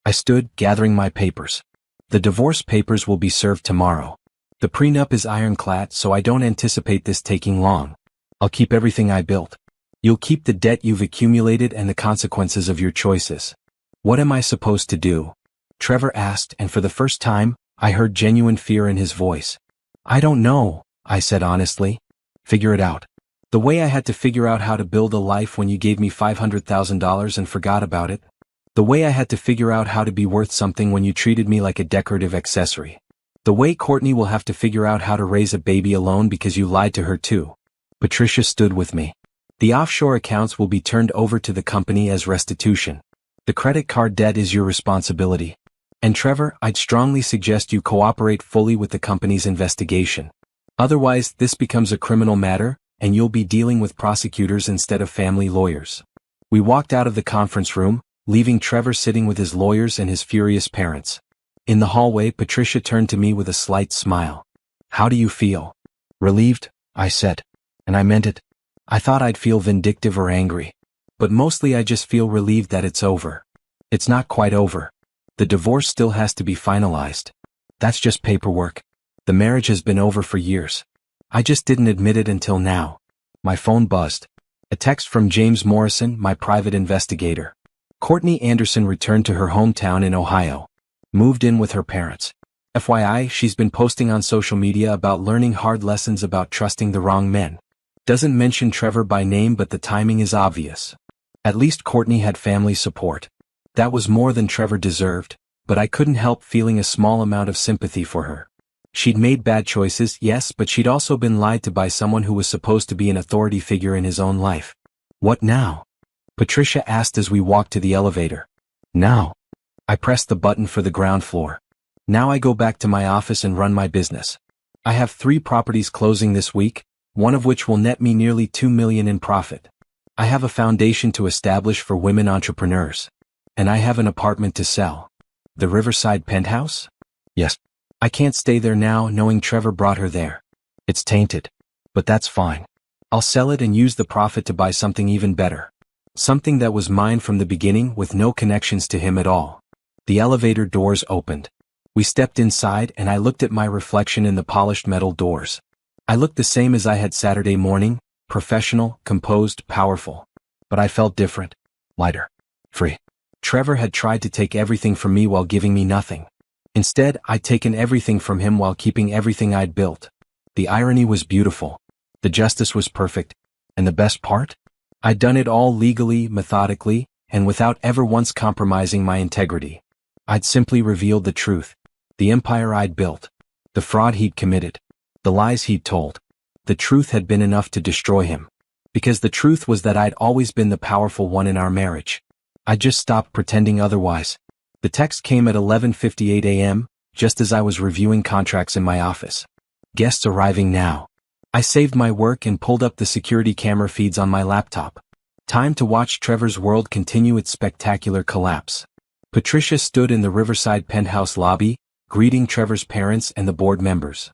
I stood, gathering my papers. "The divorce papers will be served tomorrow. The prenup is ironclad, so I don't anticipate this taking long. I'll keep everything I built. You'll keep the debt you've accumulated and the consequences of your choices." "What am I supposed to do?" Trevor asked, and for the first time, I heard genuine fear in his voice. "I don't know," I said honestly. "Figure it out. The way I had to figure out how to build a life when you gave me $500,000 and forgot about it. The way I had to figure out how to be worth something when you treated me like a decorative accessory. The way Courtney will have to figure out how to raise a baby alone because you lied to her too." Patricia stood with me. "The offshore accounts will be turned over to the company as restitution. The credit card debt is your responsibility. And Trevor, I'd strongly suggest you cooperate fully with the company's investigation. Otherwise, this becomes a criminal matter, and you'll be dealing with prosecutors instead of family lawyers." We walked out of the conference room, leaving Trevor sitting with his lawyers and his furious parents. In the hallway, Patricia turned to me with a slight smile. "How do you feel?" "Relieved," I said. And I meant it. I thought I'd feel vindictive or angry. But mostly I just feel relieved that it's over. It's not quite over. The divorce still has to be finalized. That's just paperwork. The marriage has been over for years. I just didn't admit it until now. My phone buzzed. A text from James Morrison, my private investigator. Courtney Anderson returned to her hometown in Ohio. Moved in with her parents. FYI, she's been posting on social media about learning hard lessons about trusting the wrong men. Doesn't mention Trevor by name, but the timing is obvious. At least Courtney had family support. That was more than Trevor deserved, but I couldn't help feeling a small amount of sympathy for her. She'd made bad choices, yes, but she'd also been lied to by someone who was supposed to be an authority figure in his own life. What now? Patricia asked as we walked to the elevator. Now? I pressed the button for the ground floor. Now I go back to my office and run my business. I have 3 properties closing this week, one of which will net me nearly $2 million in profit. I have a foundation to establish for women entrepreneurs. And I have an apartment to sell. The Riverside penthouse? Yes. I can't stay there now knowing Trevor brought her there. It's tainted. But that's fine. I'll sell it and use the profit to buy something even better. Something that was mine from the beginning with no connections to him at all. The elevator doors opened. We stepped inside and I looked at my reflection in the polished metal doors. I looked the same as I had Saturday morning, professional, composed, powerful. But I felt different. Lighter. Free. Trevor had tried to take everything from me while giving me nothing. Instead, I'd taken everything from him while keeping everything I'd built. The irony was beautiful. The justice was perfect. And the best part? I'd done it all legally, methodically, and without ever once compromising my integrity. I'd simply revealed the truth. The empire I'd built. The fraud he'd committed. The lies he'd told. The truth had been enough to destroy him. Because the truth was that I'd always been the powerful one in our marriage. I just stopped pretending otherwise. The text came at 11:58 a.m., just as I was reviewing contracts in my office. Guests arriving now. I saved my work and pulled up the security camera feeds on my laptop. Time to watch Trevor's world continue its spectacular collapse. Patricia stood in the Riverside penthouse lobby, greeting Trevor's parents and the board members.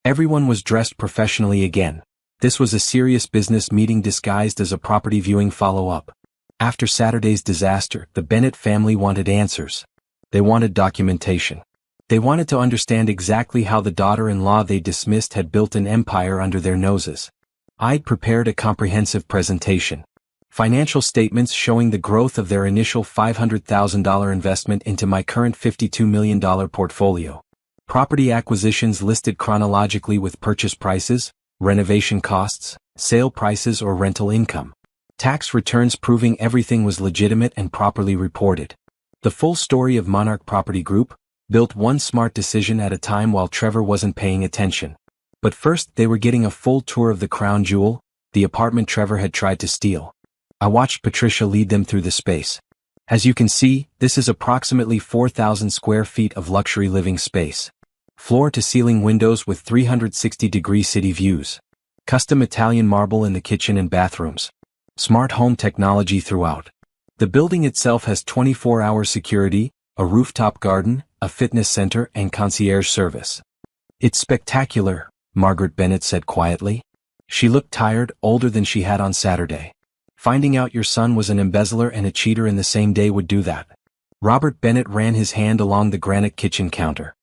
Everyone was dressed professionally again. This was a serious business meeting disguised as a property viewing follow-up. After Saturday's disaster, the Bennett family wanted answers. They wanted documentation. They wanted to understand exactly how the daughter-in-law they dismissed had built an empire under their noses. I'd prepared a comprehensive presentation. Financial statements showing the growth of their initial $500,000 investment into my current $52 million portfolio. Property acquisitions listed chronologically with purchase prices, renovation costs, sale prices or rental income. Tax returns proving everything was legitimate and properly reported. The full story of Monarch Property Group, built one smart decision at a time while Trevor wasn't paying attention. But first they were getting a full tour of the crown jewel, the apartment Trevor had tried to steal. I watched Patricia lead them through the space. As you can see, this is approximately 4,000 square feet of luxury living space. Floor-to-ceiling windows with 360-degree city views. Custom Italian marble in the kitchen and bathrooms. Smart home technology throughout. The building itself has 24-hour security, a rooftop garden, a fitness center, and concierge service. It's spectacular, Margaret Bennett said quietly. She looked tired, older than she had on Saturday. Finding out your son was an embezzler and a cheater in the same day would do that. Robert Bennett ran his hand along the granite kitchen counter.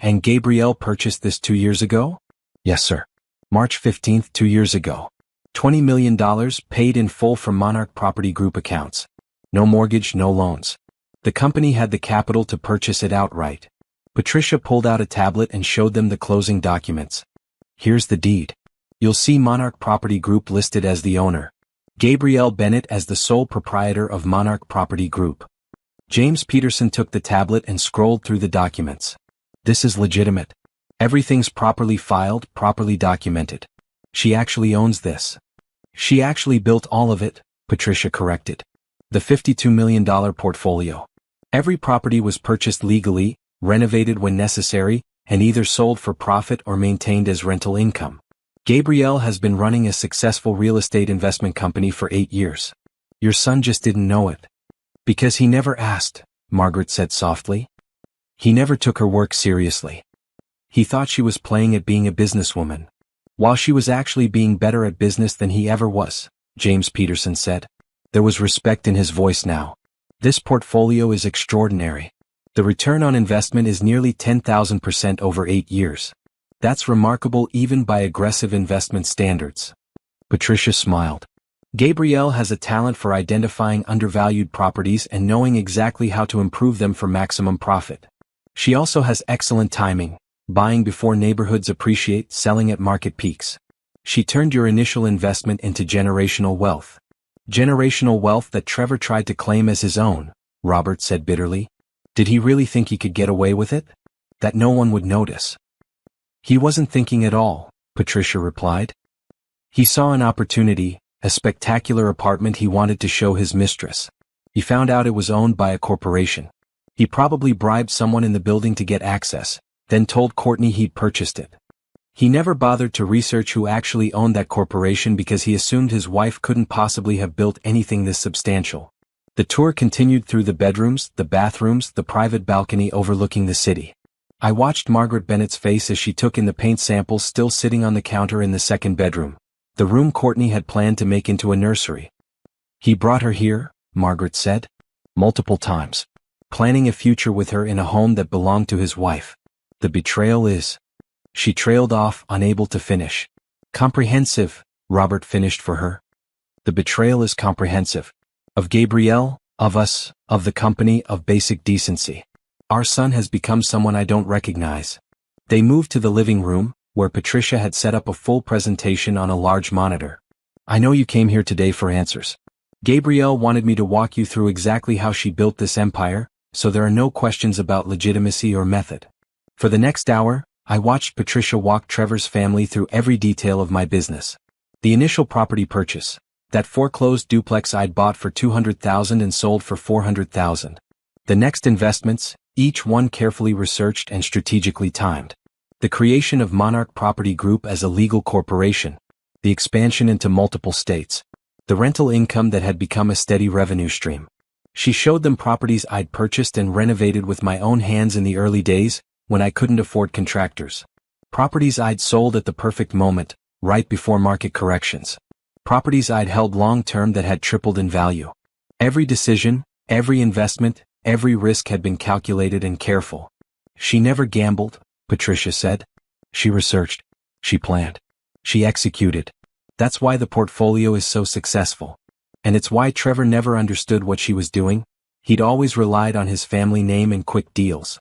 And Gabrielle purchased this 2 years ago? Yes, sir. March 15th, 2 years ago. $20 million paid in full from Monarch Property Group accounts. No mortgage, no loans. The company had the capital to purchase it outright. Patricia pulled out a tablet and showed them the closing documents. Here's the deed. You'll see Monarch Property Group listed as the owner. Gabrielle Bennett as the sole proprietor of Monarch Property Group. James Peterson took the tablet and scrolled through the documents. This is legitimate. Everything's properly filed, properly documented. She actually owns this. She actually built all of it, Patricia corrected. The $52 million portfolio. Every property was purchased legally, renovated when necessary, and either sold for profit or maintained as rental income. Gabrielle has been running a successful real estate investment company for 8 years. Your son just didn't know it. Because he never asked, Margaret said softly. He never took her work seriously. He thought she was playing at being a businesswoman. While she was actually being better at business than he ever was, James Peterson said. There was respect in his voice now. This portfolio is extraordinary. The return on investment is nearly 10,000% over 8 years. That's remarkable even by aggressive investment standards. Patricia smiled. Gabrielle has a talent for identifying undervalued properties and knowing exactly how to improve them for maximum profit. She also has excellent timing, buying before neighborhoods appreciate, selling at market peaks. She turned your initial investment into generational wealth. Generational wealth that Trevor tried to claim as his own, Robert said bitterly. Did he really think he could get away with it? That no one would notice? He wasn't thinking at all, Patricia replied. He saw an opportunity, a spectacular apartment he wanted to show his mistress. He found out it was owned by a corporation. He probably bribed someone in the building to get access, then told Courtney he'd purchased it. He never bothered to research who actually owned that corporation because he assumed his wife couldn't possibly have built anything this substantial. The tour continued through the bedrooms, the bathrooms, the private balcony overlooking the city. I watched Margaret Bennett's face as she took in the paint samples still sitting on the counter in the second bedroom, the room Courtney had planned to make into a nursery. He brought her here, Margaret said. Multiple times. Planning a future with her in a home that belonged to his wife. The betrayal is... She trailed off, unable to finish. Comprehensive, Robert finished for her. The betrayal is comprehensive. Of Gabrielle, of us, of the company, of basic decency. Our son has become someone I don't recognize. They moved to the living room, where Patricia had set up a full presentation on a large monitor. I know you came here today for answers. Gabrielle wanted me to walk you through exactly how she built this empire, so there are no questions about legitimacy or method. For the next hour, I watched Patricia walk Trevor's family through every detail of my business. The initial property purchase, that foreclosed duplex I'd bought for $200,000 and sold for $400,000. The next investments, each one carefully researched and strategically timed. The creation of Monarch Property Group as a legal corporation. The expansion into multiple states. The rental income that had become a steady revenue stream. She showed them properties I'd purchased and renovated with my own hands in the early days, when I couldn't afford contractors. Properties I'd sold at the perfect moment, right before market corrections. Properties I'd held long-term that had tripled in value. Every decision, every investment, every risk had been calculated and careful. She never gambled, Patricia said. She researched. She planned. She executed. That's why the portfolio is so successful. And it's why Trevor never understood what she was doing. He'd always relied on his family name and quick deals.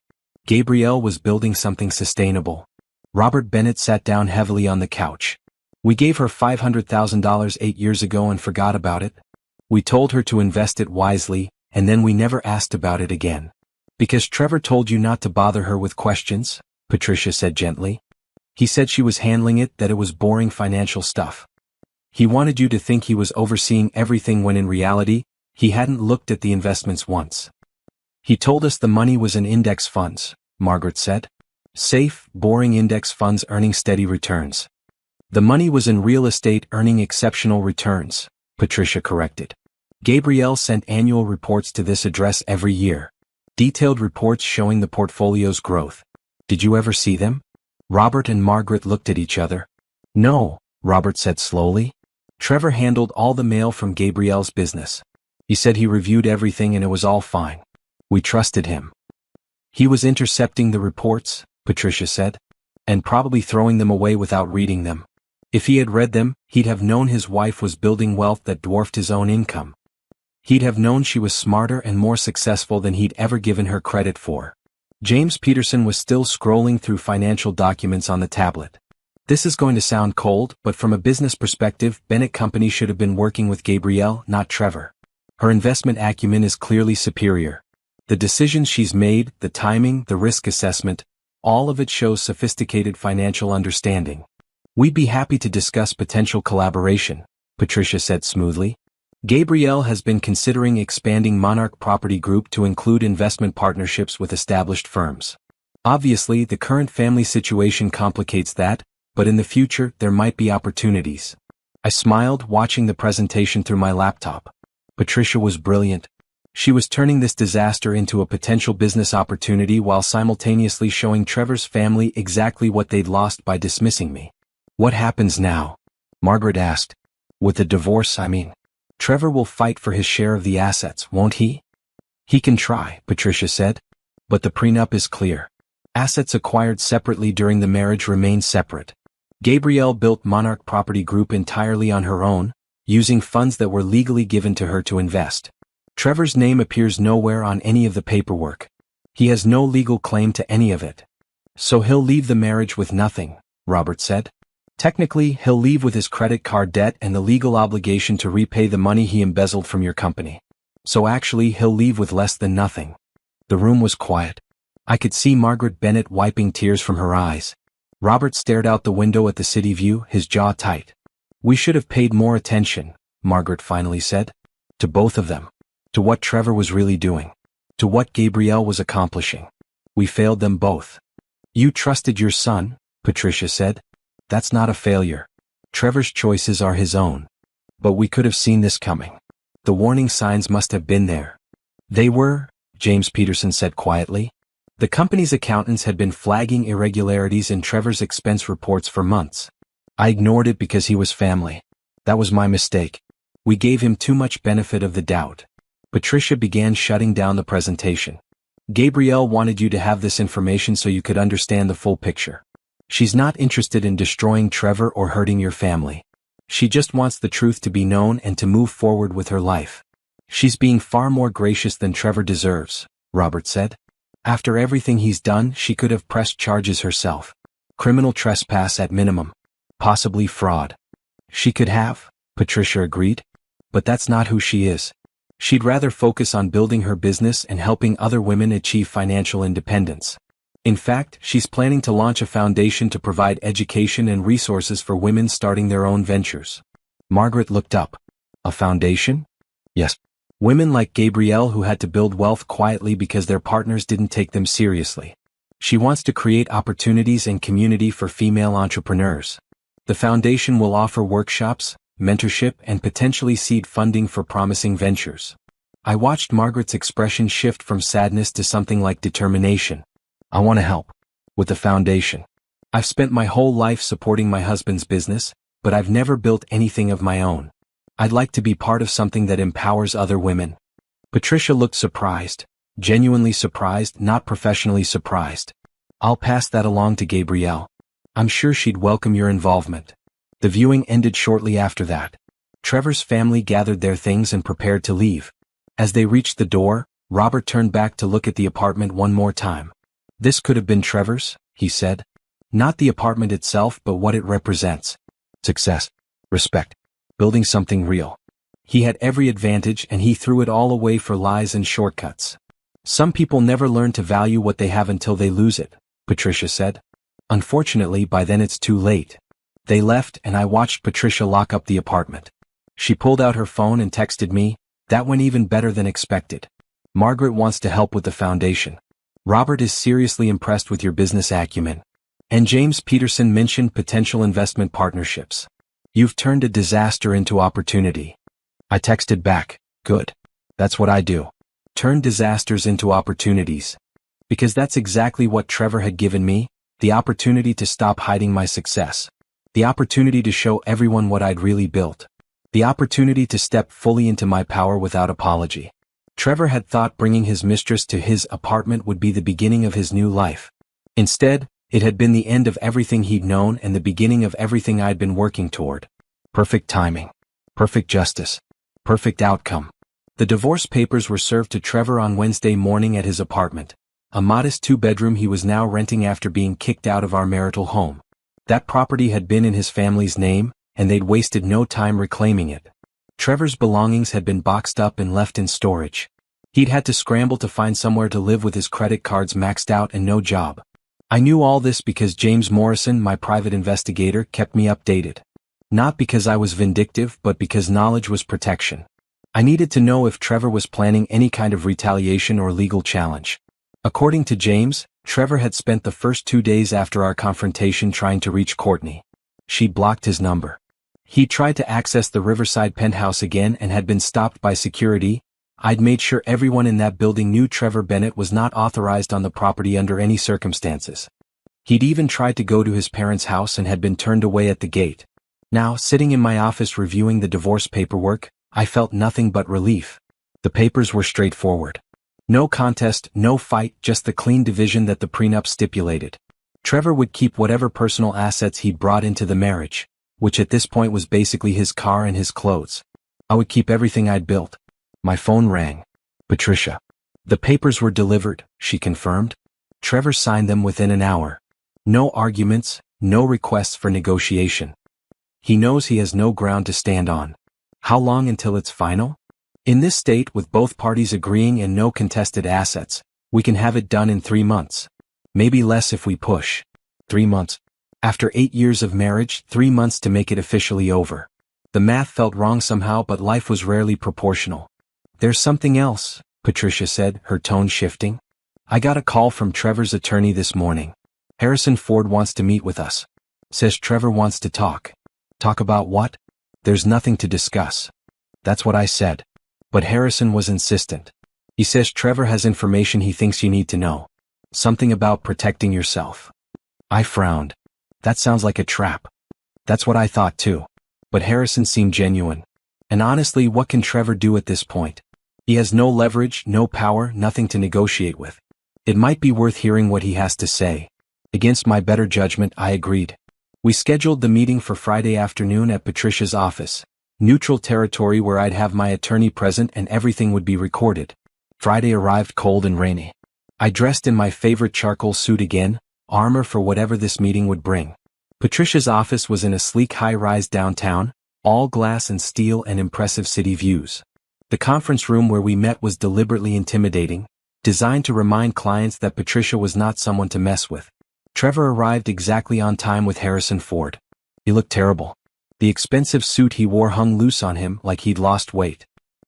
Gabrielle was building something sustainable. Robert Bennett sat down heavily on the couch. We gave her $500,000 8 years ago and forgot about it. We told her to invest it wisely, and then we never asked about it again. Because Trevor told you not to bother her with questions, Patricia said gently. He said she was handling it, that it was boring financial stuff. He wanted you to think he was overseeing everything when in reality, he hadn't looked at the investments once. He told us the money was in index funds, Margaret said. Safe, boring index funds earning steady returns. The money was in real estate earning exceptional returns, Patricia corrected. Gabrielle sent annual reports to this address every year. Detailed reports showing the portfolio's growth. Did you ever see them? Robert and Margaret looked at each other. No, Robert said slowly. Trevor handled all the mail from Gabrielle's business. He said he reviewed everything and it was all fine. We trusted him. He was intercepting the reports, Patricia said, and probably throwing them away without reading them. If he had read them, he'd have known his wife was building wealth that dwarfed his own income. He'd have known she was smarter and more successful than he'd ever given her credit for. James Peterson was still scrolling through financial documents on the tablet. This is going to sound cold, but from a business perspective, Bennett Company should have been working with Gabrielle, not Trevor. Her investment acumen is clearly superior. The decisions she's made, the timing, the risk assessment, all of it shows sophisticated financial understanding. We'd be happy to discuss potential collaboration, Patricia said smoothly. Gabrielle has been considering expanding Monarch Property Group to include investment partnerships with established firms. Obviously, the current family situation complicates that, but in the future, there might be opportunities. I smiled, watching the presentation through my laptop. Patricia was brilliant. She was turning this disaster into a potential business opportunity while simultaneously showing Trevor's family exactly what they'd lost by dismissing me. What happens now? Margaret asked. With the divorce, I mean. Trevor will fight for his share of the assets, won't he? He can try, Patricia said. But the prenup is clear. Assets acquired separately during the marriage remain separate. Gabrielle built Monarch Property Group entirely on her own, using funds that were legally given to her to invest. Trevor's name appears nowhere on any of the paperwork. He has no legal claim to any of it. So he'll leave the marriage with nothing, Robert said. Technically, he'll leave with his credit card debt and the legal obligation to repay the money he embezzled from your company. So actually, he'll leave with less than nothing. The room was quiet. I could see Margaret Bennett wiping tears from her eyes. Robert stared out the window at the city view, his jaw tight. We should have paid more attention, Margaret finally said. To both of them. To what Trevor was really doing. To what Gabrielle was accomplishing. We failed them both. You trusted your son, Patricia said. That's not a failure. Trevor's choices are his own. But we could have seen this coming. The warning signs must have been there. They were, James Peterson said quietly. The company's accountants had been flagging irregularities in Trevor's expense reports for months. I ignored it because he was family. That was my mistake. We gave him too much benefit of the doubt. Patricia began shutting down the presentation. Gabrielle wanted you to have this information so you could understand the full picture. She's not interested in destroying Trevor or hurting your family. She just wants the truth to be known and to move forward with her life. She's being far more gracious than Trevor deserves, Robert said. After everything he's done, she could have pressed charges herself. Criminal trespass at minimum. Possibly fraud. She could have, Patricia agreed. But that's not who she is. She'd rather focus on building her business and helping other women achieve financial independence. In fact, she's planning to launch a foundation to provide education and resources for women starting their own ventures. Margaret looked up. A foundation? Yes. Women like Gabrielle who had to build wealth quietly because their partners didn't take them seriously. She wants to create opportunities and community for female entrepreneurs. The foundation will offer workshops, mentorship, and potentially seed funding for promising ventures. I watched Margaret's expression shift from sadness to something like determination. I want to help. With the foundation. I've spent my whole life supporting my husband's business, but I've never built anything of my own. I'd like to be part of something that empowers other women. Patricia looked surprised. Genuinely surprised, not professionally surprised. I'll pass that along to Gabrielle. I'm sure she'd welcome your involvement. The viewing ended shortly after that. Trevor's family gathered their things and prepared to leave. As they reached the door, Robert turned back to look at the apartment one more time. This could have been Trevor's, he said. Not the apartment itself, but what it represents. Success. Respect. Building something real. He had every advantage and he threw it all away for lies and shortcuts. Some people never learn to value what they have until they lose it, Patricia said. Unfortunately, by then it's too late. They left and I watched Patricia lock up the apartment. She pulled out her phone and texted me, that went even better than expected. Margaret wants to help with the foundation. Robert is seriously impressed with your business acumen. And James Peterson mentioned potential investment partnerships. You've turned a disaster into opportunity. I texted back, good. That's what I do. Turn disasters into opportunities. Because that's exactly what Trevor had given me, the opportunity to stop hiding my success. The opportunity to show everyone what I'd really built. The opportunity to step fully into my power without apology. Trevor had thought bringing his mistress to his apartment would be the beginning of his new life. Instead, it had been the end of everything he'd known and the beginning of everything I'd been working toward. Perfect timing. Perfect justice. Perfect outcome. The divorce papers were served to Trevor on Wednesday morning at his apartment. A modest two-bedroom he was now renting after being kicked out of our marital home. That property had been in his family's name, and they'd wasted no time reclaiming it. Trevor's belongings had been boxed up and left in storage. He'd had to scramble to find somewhere to live with his credit cards maxed out and no job. I knew all this because James Morrison, my private investigator, kept me updated. Not because I was vindictive, but because knowledge was protection. I needed to know if Trevor was planning any kind of retaliation or legal challenge. According to James, Trevor had spent the first 2 days after our confrontation trying to reach Courtney. She'd blocked his number. He tried to access the Riverside penthouse again and had been stopped by security. I'd made sure everyone in that building knew Trevor Bennett was not authorized on the property under any circumstances. He'd even tried to go to his parents' house and had been turned away at the gate. Now, sitting in my office reviewing the divorce paperwork, I felt nothing but relief. The papers were straightforward. No contest, no fight, just the clean division that the prenup stipulated. Trevor would keep whatever personal assets he'd brought into the marriage, which at this point was basically his car and his clothes. I would keep everything I'd built. My phone rang. Patricia. The papers were delivered, she confirmed. Trevor signed them within an hour. No arguments, no requests for negotiation. He knows he has no ground to stand on. How long until it's final? In this state, with both parties agreeing and no contested assets, we can have it done in 3 months. Maybe less if we push. 3 months. After 8 years of marriage, 3 months to make it officially over. The math felt wrong somehow, but life was rarely proportional. There's something else, Patricia said, her tone shifting. I got a call from Trevor's attorney this morning. Harrison Ford wants to meet with us. Says Trevor wants to talk. Talk about what? There's nothing to discuss. That's what I said. But Harrison was insistent. He says Trevor has information he thinks you need to know. Something about protecting yourself. I frowned. That sounds like a trap. That's what I thought too. But Harrison seemed genuine. And honestly, what can Trevor do at this point? He has no leverage, no power, nothing to negotiate with. It might be worth hearing what he has to say. Against my better judgment, I agreed. We scheduled the meeting for Friday afternoon at Patricia's office. Neutral territory where I'd have my attorney present and everything would be recorded. Friday arrived cold and rainy. I dressed in my favorite charcoal suit again, armor for whatever this meeting would bring. Patricia's office was in a sleek high-rise downtown, all glass and steel and impressive city views. The conference room where we met was deliberately intimidating, designed to remind clients that Patricia was not someone to mess with. Trevor arrived exactly on time with Harrison Ford. He looked terrible. The expensive suit he wore hung loose on him like he'd lost weight.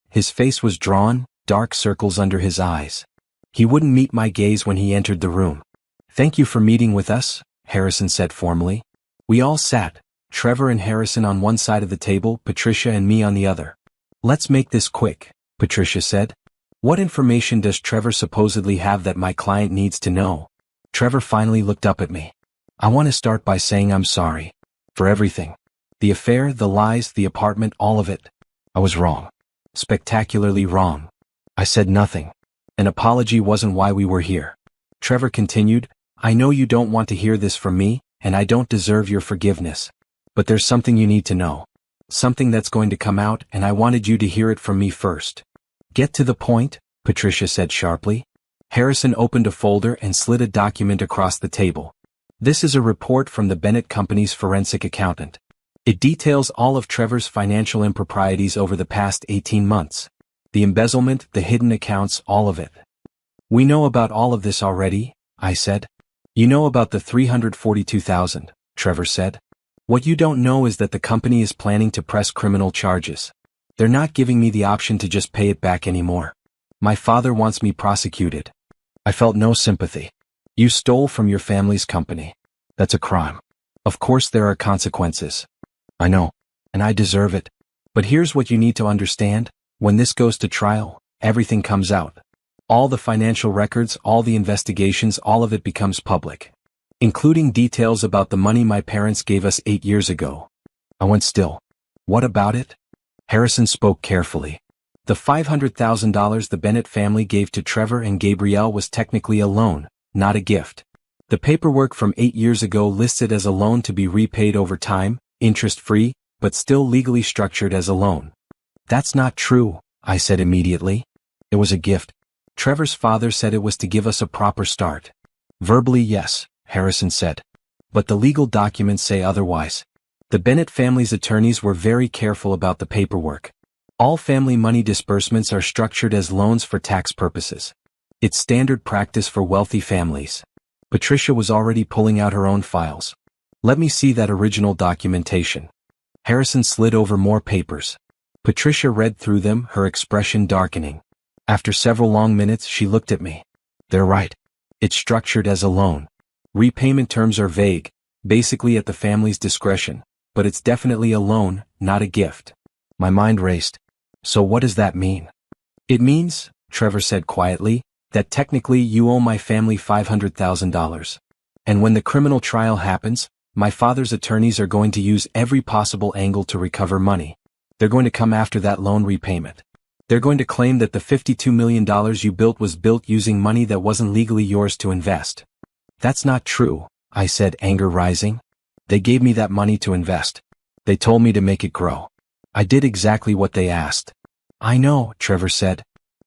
His face was drawn, dark circles under his eyes. He wouldn't meet my gaze when he entered the room. Thank you for meeting with us, Harrison said formally. We all sat, Trevor and Harrison on one side of the table, Patricia and me on the other. Let's make this quick, Patricia said. What information does Trevor supposedly have that my client needs to know? Trevor finally looked up at me. I want to start by saying I'm sorry. For everything. The affair, the lies, the apartment, all of it. I was wrong. Spectacularly wrong. I said nothing. An apology wasn't why we were here. Trevor continued, I know you don't want to hear this from me, and I don't deserve your forgiveness. But there's something you need to know. Something that's going to come out, and I wanted you to hear it from me first. Get to the point, Patricia said sharply. Harrison opened a folder and slid a document across the table. This is a report from the Bennett Company's forensic accountant. It details all of Trevor's financial improprieties over the past 18 months. The embezzlement, the hidden accounts, all of it. We know about all of this already, I said. You know about the $342,000, Trevor said. What you don't know is that the company is planning to press criminal charges. They're not giving me the option to just pay it back anymore. My father wants me prosecuted. I felt no sympathy. You stole from your family's company. That's a crime. Of course there are consequences. I know, and I deserve it. But here's what you need to understand. When this goes to trial, everything comes out. All the financial records, all the investigations, all of it becomes public. Including details about the money my parents gave us 8 years ago. I went still. What about it? Harrison spoke carefully. The $500,000 the Bennett family gave to Trevor and Gabrielle was technically a loan, not a gift. The paperwork from 8 years ago lists it as a loan to be repaid over time, interest-free, but still legally structured as a loan. That's not true, I said immediately. It was a gift. Trevor's father said it was to give us a proper start. Verbally, yes, Harrison said. But the legal documents say otherwise. The Bennett family's attorneys were very careful about the paperwork. All family money disbursements are structured as loans for tax purposes. It's standard practice for wealthy families. Patricia was already pulling out her own files. Let me see that original documentation. Harrison slid over more papers. Patricia read through them, her expression darkening. After several long minutes, she looked at me. They're right. It's structured as a loan. Repayment terms are vague, basically at the family's discretion, but it's definitely a loan, not a gift. My mind raced. So what does that mean? It means, Trevor said quietly, that technically you owe my family $500,000. And when the criminal trial happens, my father's attorneys are going to use every possible angle to recover money. They're going to come after that loan repayment. They're going to claim that the $52 million you built was built using money that wasn't legally yours to invest. That's not true, I said, anger rising. They gave me that money to invest. They told me to make it grow. I did exactly what they asked. I know, Trevor said.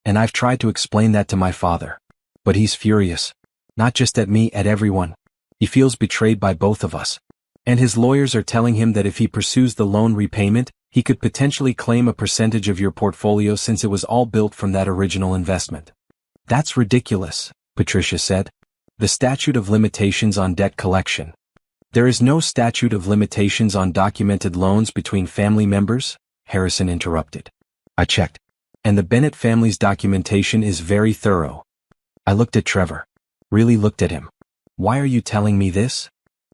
And I've tried to explain that to my father. But he's furious. Not just at me, at everyone. He feels betrayed by both of us. And his lawyers are telling him that if he pursues the loan repayment, he could potentially claim a percentage of your portfolio since it was all built from that original investment. That's ridiculous, Patricia said. The statute of limitations on debt collection. There is no statute of limitations on documented loans between family members, Harrison interrupted. I checked. And the Bennett family's documentation is very thorough. I looked at Trevor. Really looked at him. Why are you telling me this?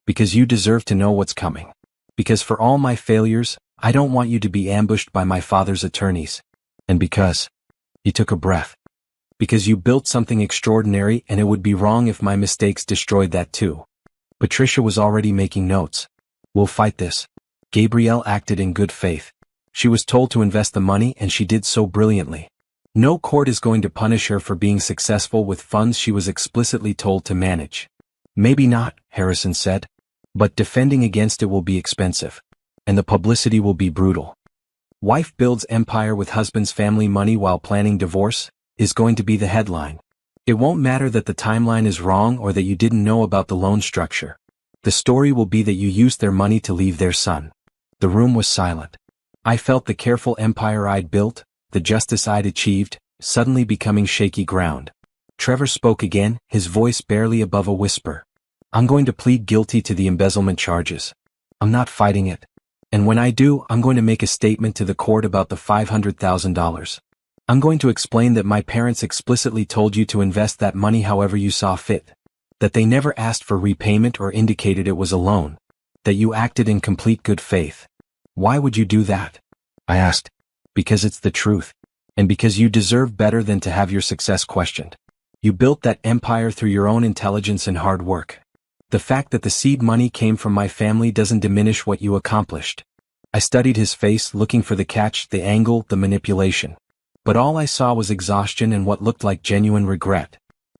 Because you deserve to know what's coming. Because for all my failures, I don't want you to be ambushed by my father's attorneys. And because, he took a breath. Because you built something extraordinary and it would be wrong if my mistakes destroyed that too. Patricia was already making notes. We'll fight this. Gabrielle acted in good faith. She was told to invest the money and she did so brilliantly. No court is going to punish her for being successful with funds she was explicitly told to manage. Maybe not, Harrison said. But defending against it will be expensive. And the publicity will be brutal. Wife builds empire with husband's family money while planning divorce, is going to be the headline. It won't matter that the timeline is wrong or that you didn't know about the loan structure. The story will be that you used their money to leave their son. The room was silent. I felt the careful empire I'd built, the justice I'd achieved, suddenly becoming shaky ground. Trevor spoke again, his voice barely above a whisper. I'm going to plead guilty to the embezzlement charges. I'm not fighting it. And when I do, I'm going to make a statement to the court about the $500,000. I'm going to explain that my parents explicitly told you to invest that money however you saw fit. That they never asked for repayment or indicated it was a loan. That you acted in complete good faith. Why would you do that? I asked. Because it's the truth. And because you deserve better than to have your success questioned. You built that empire through your own intelligence and hard work. The fact that the seed money came from my family doesn't diminish what you accomplished. I studied his face, looking for the catch, the angle, the manipulation. But all I saw was exhaustion and what looked like genuine regret.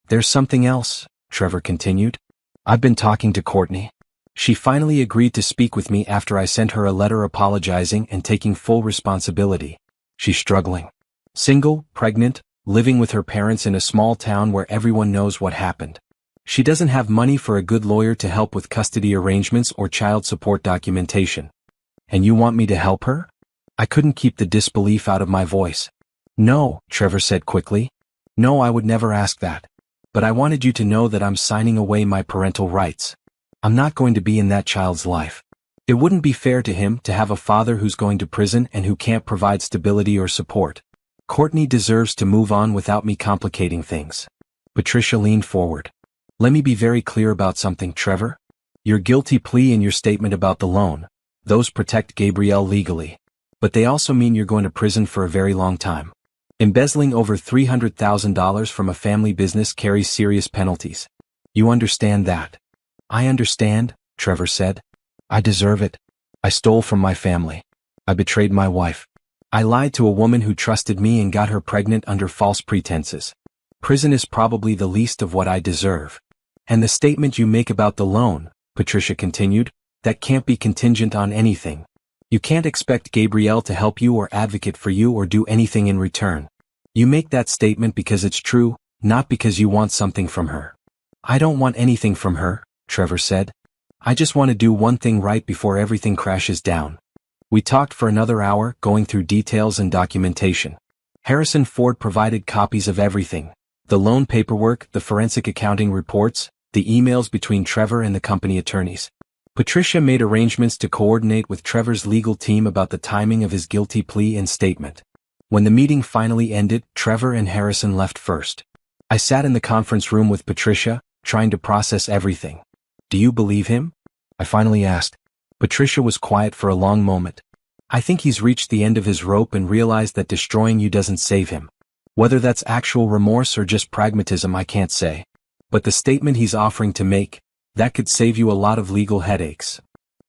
There's something else, Trevor continued. I've been talking to Courtney. She finally agreed to speak with me after I sent her a letter apologizing and taking full responsibility. She's struggling. Single, pregnant, living with her parents in a small town where everyone knows what happened. She doesn't have money for a good lawyer to help with custody arrangements or child support documentation. And you want me to help her? I couldn't keep the disbelief out of my voice. No, Trevor said quickly. No, I would never ask that. But I wanted you to know that I'm signing away my parental rights. I'm not going to be in that child's life. It wouldn't be fair to him to have a father who's going to prison and who can't provide stability or support. Courtney deserves to move on without me complicating things. Patricia leaned forward. Let me be very clear about something, Trevor. Your guilty plea and your statement about the loan, those protect Gabrielle legally. But they also mean you're going to prison for a very long time. Embezzling over $300,000 from a family business carries serious penalties. You understand that? I understand, Trevor said. I deserve it. I stole from my family. I betrayed my wife. I lied to a woman who trusted me and got her pregnant under false pretenses. Prison is probably the least of what I deserve. And the statement you make about the loan, Patricia continued, that can't be contingent on anything. You can't expect Gabrielle to help you or advocate for you or do anything in return. You make that statement because it's true, not because you want something from her. I don't want anything from her, Trevor said. I just want to do one thing right before everything crashes down. We talked for another hour, going through details and documentation. Harrison Ford provided copies of everything. The loan paperwork, the forensic accounting reports, the emails between Trevor and the company attorneys. Patricia made arrangements to coordinate with Trevor's legal team about the timing of his guilty plea and statement. When the meeting finally ended, Trevor and Harrison left first. I sat in the conference room with Patricia, trying to process everything. Do you believe him? I finally asked. Patricia was quiet for a long moment. I think he's reached the end of his rope and realized that destroying you doesn't save him. Whether that's actual remorse or just pragmatism, I can't say. But the statement he's offering to make, that could save you a lot of legal headaches.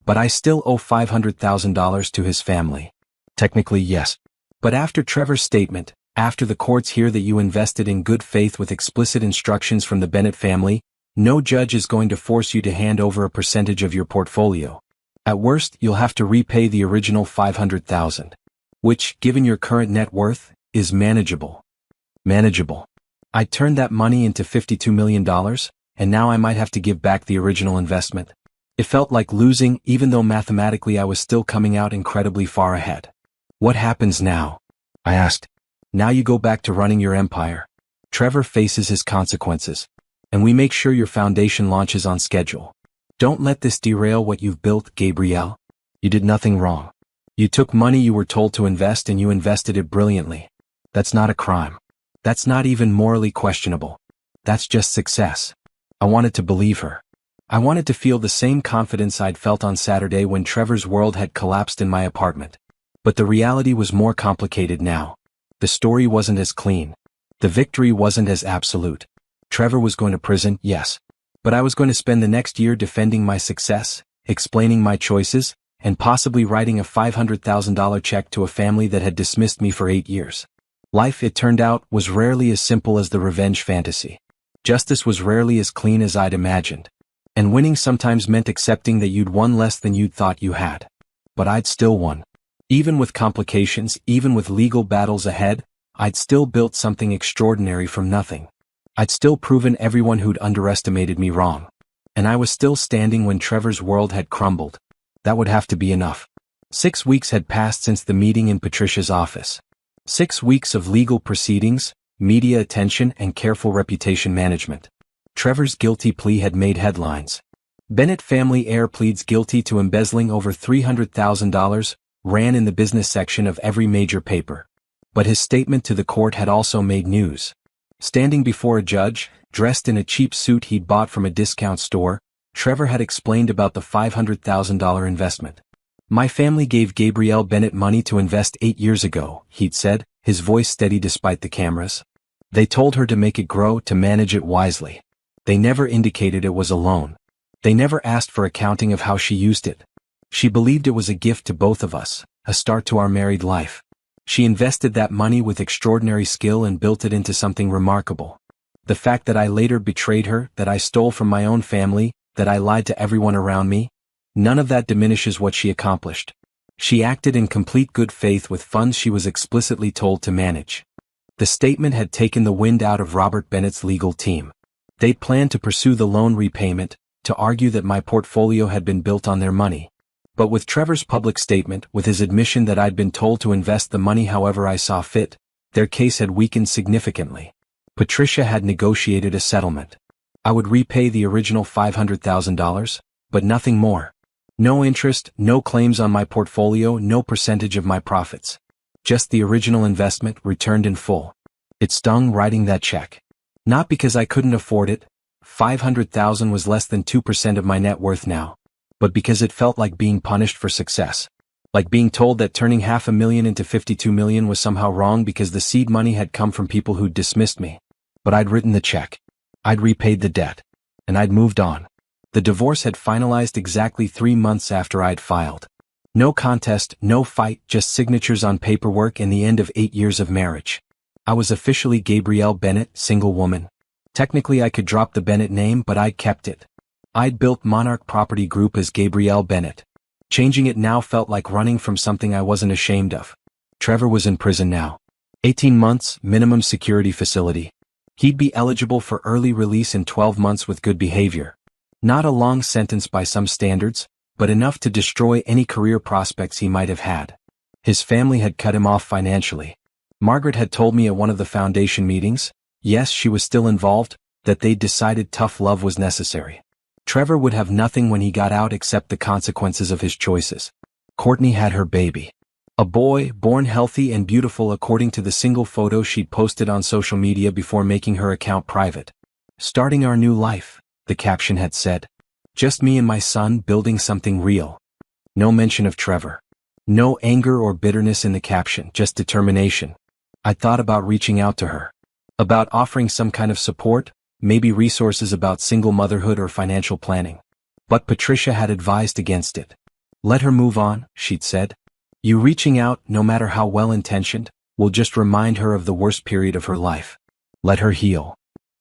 But I still owe $500,000 to his family. Technically, yes. But after Trevor's statement, after the courts hear that you invested in good faith with explicit instructions from the Bennett family, no judge is going to force you to hand over a percentage of your portfolio. At worst, you'll have to repay the original $500,000. Which, given your current net worth, is manageable. Manageable. I turned that money into $52 million, and now I might have to give back the original investment. It felt like losing, even though mathematically I was still coming out incredibly far ahead. What happens now? I asked. Now you go back to running your empire. Trevor faces his consequences. And we make sure your foundation launches on schedule. Don't let this derail what you've built, Gabrielle. You did nothing wrong. You took money you were told to invest and you invested it brilliantly. That's not a crime. That's not even morally questionable. That's just success. I wanted to believe her. I wanted to feel the same confidence I'd felt on Saturday when Trevor's world had collapsed in my apartment. But the reality was more complicated now. The story wasn't as clean. The victory wasn't as absolute. Trevor was going to prison, yes. But I was going to spend the next year defending my success, explaining my choices, and possibly writing a $500,000 check to a family that had dismissed me for 8 years. Life, it turned out, was rarely as simple as the revenge fantasy. Justice was rarely as clean as I'd imagined. And winning sometimes meant accepting that you'd won less than you'd thought you had. But I'd still won. Even with complications, even with legal battles ahead, I'd still built something extraordinary from nothing. I'd still proven everyone who'd underestimated me wrong. And I was still standing when Trevor's world had crumbled. That would have to be enough. 6 weeks had passed since the meeting in Patricia's office. 6 weeks of legal proceedings, media attention, and careful reputation management. Trevor's guilty plea had made headlines. Bennett family heir pleads guilty to embezzling over $300,000, ran in the business section of every major paper. But his statement to the court had also made news. Standing before a judge, dressed in a cheap suit he'd bought from a discount store, Trevor had explained about the $500,000 investment. My family gave Gabrielle Bennett money to invest 8 years ago, he'd said, his voice steady despite the cameras. They told her to make it grow, to manage it wisely. They never indicated it was a loan. They never asked for accounting of how she used it. She believed it was a gift to both of us, a start to our married life. She invested that money with extraordinary skill and built it into something remarkable. The fact that I later betrayed her, that I stole from my own family, that I lied to everyone around me, none of that diminishes what she accomplished. She acted in complete good faith with funds she was explicitly told to manage. The statement had taken the wind out of Robert Bennett's legal team. They'd planned to pursue the loan repayment, to argue that my portfolio had been built on their money. But with Trevor's public statement, with his admission that I'd been told to invest the money however I saw fit, their case had weakened significantly. Patricia had negotiated a settlement. I would repay the original $500,000, but nothing more. No interest, no claims on my portfolio, no percentage of my profits. Just the original investment returned in full. It stung writing that check. Not because I couldn't afford it. $500,000 was less than 2% of my net worth now. But because it felt like being punished for success. Like being told that turning $500,000 into $52 million was somehow wrong because the seed money had come from people who'd dismissed me. But I'd written the check. I'd repaid the debt. And I'd moved on. The divorce had finalized exactly 3 months after I'd filed. No contest, no fight, just signatures on paperwork and the end of 8 years of marriage. I was officially Gabrielle Bennett, single woman. Technically I could drop the Bennett name, but I'd kept it. I'd built Monarch Property Group as Gabrielle Bennett. Changing it now felt like running from something I wasn't ashamed of. Trevor was in prison now. 18 months, minimum security facility. He'd be eligible for early release in 12 months with good behavior. Not a long sentence by some standards, but enough to destroy any career prospects he might have had. His family had cut him off financially. Margaret had told me at one of the foundation meetings, yes, she was still involved, that they'd decided tough love was necessary. Trevor would have nothing when he got out except the consequences of his choices. Courtney had her baby. A boy, born healthy and beautiful according to the single photo she'd posted on social media before making her account private. Starting our new life, the caption had said. Just me and my son building something real. No mention of Trevor. No anger or bitterness in the caption, just determination. I thought about reaching out to her. About offering some kind of support, maybe resources about single motherhood or financial planning. But Patricia had advised against it. Let her move on, she'd said. You reaching out, no matter how well-intentioned, will just remind her of the worst period of her life. Let her heal.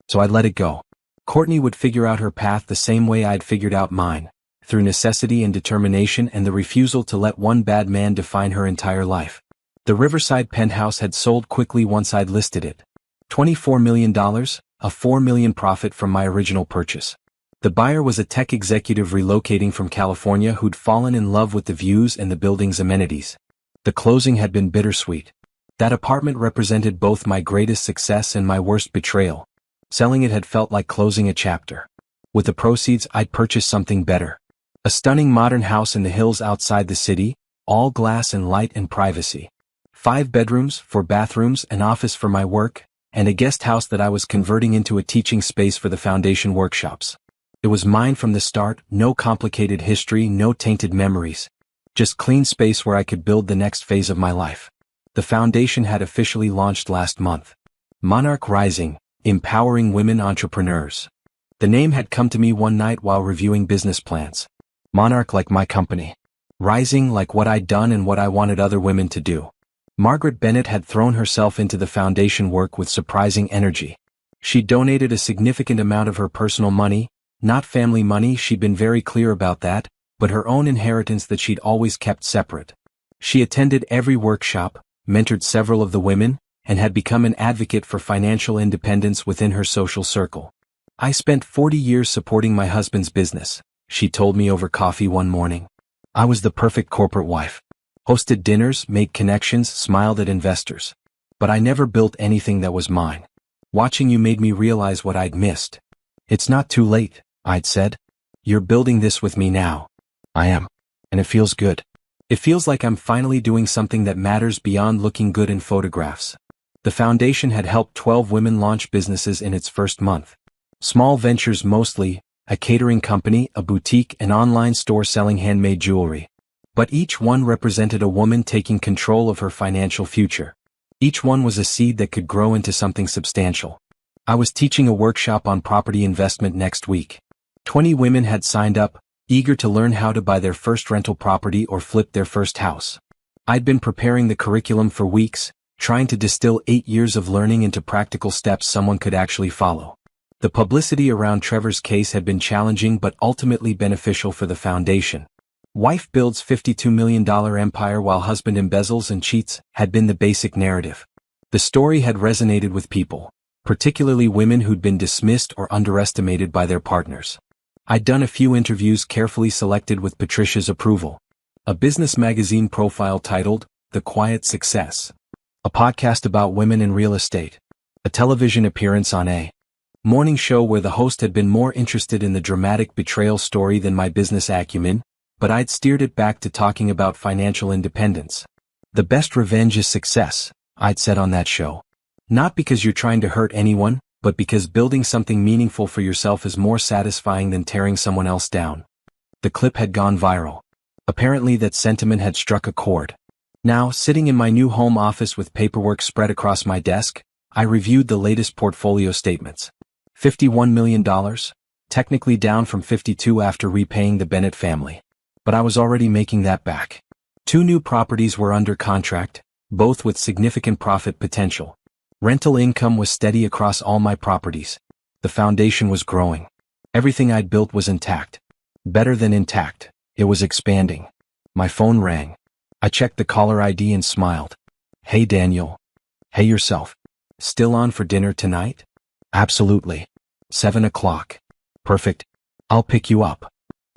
So I'd let it go. Courtney would figure out her path the same way I'd figured out mine, through necessity and determination and the refusal to let one bad man define her entire life. The Riverside penthouse had sold quickly once I'd listed it. $24 million, a $4 million profit from my original purchase. The buyer was a tech executive relocating from California who'd fallen in love with the views and the building's amenities. The closing had been bittersweet. That apartment represented both my greatest success and my worst betrayal. Selling it had felt like closing a chapter. With the proceeds, I'd purchased something better. A stunning modern house in the hills outside the city, all glass and light and privacy. 5 bedrooms, 4 bathrooms, an office for my work, and a guest house that I was converting into a teaching space for the foundation workshops. It was mine from the start, no complicated history, no tainted memories. Just clean space where I could build the next phase of my life. The foundation had officially launched last month. Monarch Rising, Empowering Women Entrepreneurs. The name had come to me one night while reviewing business plans. Monarch like my company. Rising like what I'd done and what I wanted other women to do. Margaret Bennett had thrown herself into the foundation work with surprising energy. She donated a significant amount of her personal money, not family money, she'd been very clear about that, but her own inheritance that she'd always kept separate. She attended every workshop, mentored several of the women, and had become an advocate for financial independence within her social circle. I spent 40 years supporting my husband's business, she told me over coffee one morning. I was the perfect corporate wife. Hosted dinners, made connections, smiled at investors. But I never built anything that was mine. Watching you made me realize what I'd missed. It's not too late, I'd said. You're building this with me now. I am. And it feels good. It feels like I'm finally doing something that matters beyond looking good in photographs. The foundation had helped 12 women launch businesses in its first month. Small ventures mostly, a catering company, a boutique, an online store selling handmade jewelry. But each one represented a woman taking control of her financial future. Each one was a seed that could grow into something substantial. I was teaching a workshop on property investment next week. 20 women had signed up, eager to learn how to buy their first rental property or flip their first house. I'd been preparing the curriculum for weeks, trying to distill 8 years of learning into practical steps someone could actually follow. The publicity around Trevor's case had been challenging but ultimately beneficial for the foundation. Wife builds $52 million empire while husband embezzles and cheats had been the basic narrative. The story had resonated with people, particularly women who'd been dismissed or underestimated by their partners. I'd done a few interviews carefully selected with Patricia's approval. A business magazine profile titled, The Quiet Success. A podcast about women in real estate. A television appearance on a morning show where the host had been more interested in the dramatic betrayal story than my business acumen, but I'd steered it back to talking about financial independence. The best revenge is success, I'd said on that show. Not because you're trying to hurt anyone, but because building something meaningful for yourself is more satisfying than tearing someone else down. The clip had gone viral. Apparently that sentiment had struck a chord. Now, sitting in my new home office with paperwork spread across my desk, I reviewed the latest portfolio statements. $51 million, technically down from 52 after repaying the Bennett family. But I was already making that back. 2 new properties were under contract, both with significant profit potential. Rental income was steady across all my properties. The foundation was growing. Everything I'd built was intact. Better than intact, it was expanding. My phone rang. I checked the caller ID and smiled. Hey Daniel. Hey yourself. Still on for dinner tonight? Absolutely. 7 o'clock. Perfect. I'll pick you up.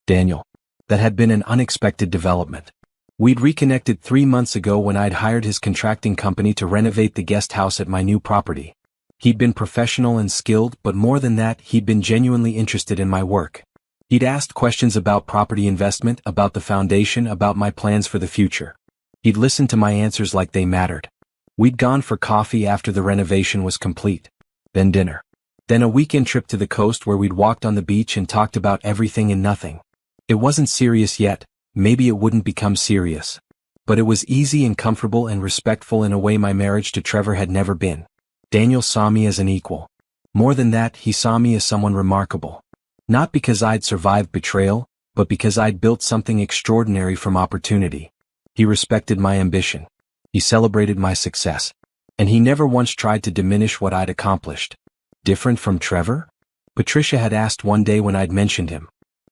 Daniel. That had been an unexpected development. We'd reconnected 3 months ago when I'd hired his contracting company to renovate the guest house at my new property. He'd been professional and skilled, but more than that, he'd been genuinely interested in my work. He'd asked questions about property investment, about the foundation, about my plans for the future. He'd listened to my answers like they mattered. We'd gone for coffee after the renovation was complete. Then dinner. Then a weekend trip to the coast where we'd walked on the beach and talked about everything and nothing. It wasn't serious yet. Maybe it wouldn't become serious. But it was easy and comfortable and respectful in a way my marriage to Trevor had never been. Daniel saw me as an equal. More than that, he saw me as someone remarkable. Not because I'd survived betrayal, but because I'd built something extraordinary from opportunity. He respected my ambition. He celebrated my success. And he never once tried to diminish what I'd accomplished. Different from Trevor? Patricia had asked one day when I'd mentioned him.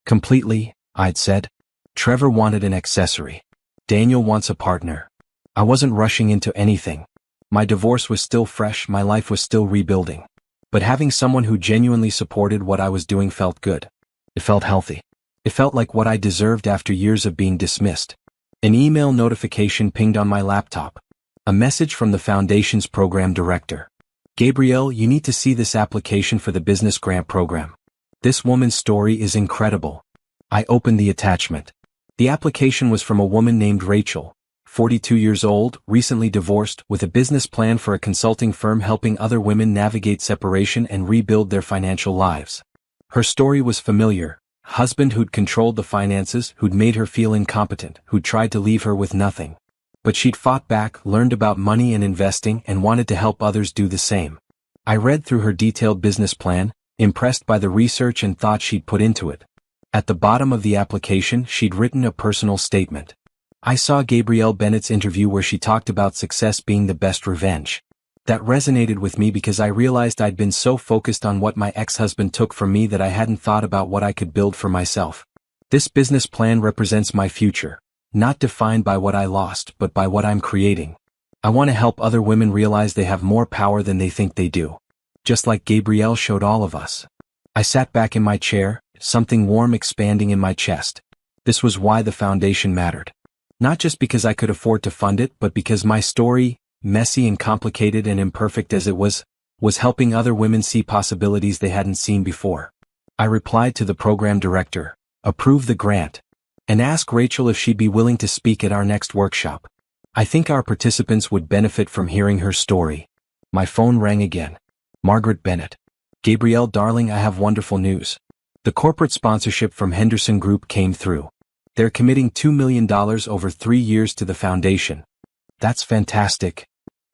Completely, I'd said. Trevor wanted an accessory. Daniel wants a partner. I wasn't rushing into anything. My divorce was still fresh, my life was still rebuilding. But having someone who genuinely supported what I was doing felt good. It felt healthy. It felt like what I deserved after years of being dismissed. An email notification pinged on my laptop. A message from the Foundation's program director. Gabrielle, you need to see this application for the business grant program. This woman's story is incredible. I opened the attachment. The application was from a woman named Rachel, 42 years old, recently divorced, with a business plan for a consulting firm helping other women navigate separation and rebuild their financial lives. Her story was familiar. Husband who'd controlled the finances, who'd made her feel incompetent, who'd tried to leave her with nothing. But she'd fought back, learned about money and investing, and wanted to help others do the same. I read through her detailed business plan, impressed by the research and thought she'd put into it. At the bottom of the application, she'd written a personal statement. I saw Gabrielle Bennett's interview where she talked about success being the best revenge. That resonated with me because I realized I'd been so focused on what my ex-husband took from me that I hadn't thought about what I could build for myself. This business plan represents my future, not defined by what I lost but by what I'm creating. I want to help other women realize they have more power than they think they do. Just like Gabrielle showed all of us. I sat back in my chair, something warm expanding in my chest. This was why the foundation mattered. Not just because I could afford to fund it, but because my story, messy and complicated and imperfect as it was helping other women see possibilities they hadn't seen before. I replied to the program director, approve the grant, and ask Rachel if she'd be willing to speak at our next workshop. I think our participants would benefit from hearing her story. My phone rang again. Margaret Bennett. Gabrielle, darling, I have wonderful news. The corporate sponsorship from Henderson Group came through. They're committing $2 million over 3 years to the foundation. That's fantastic.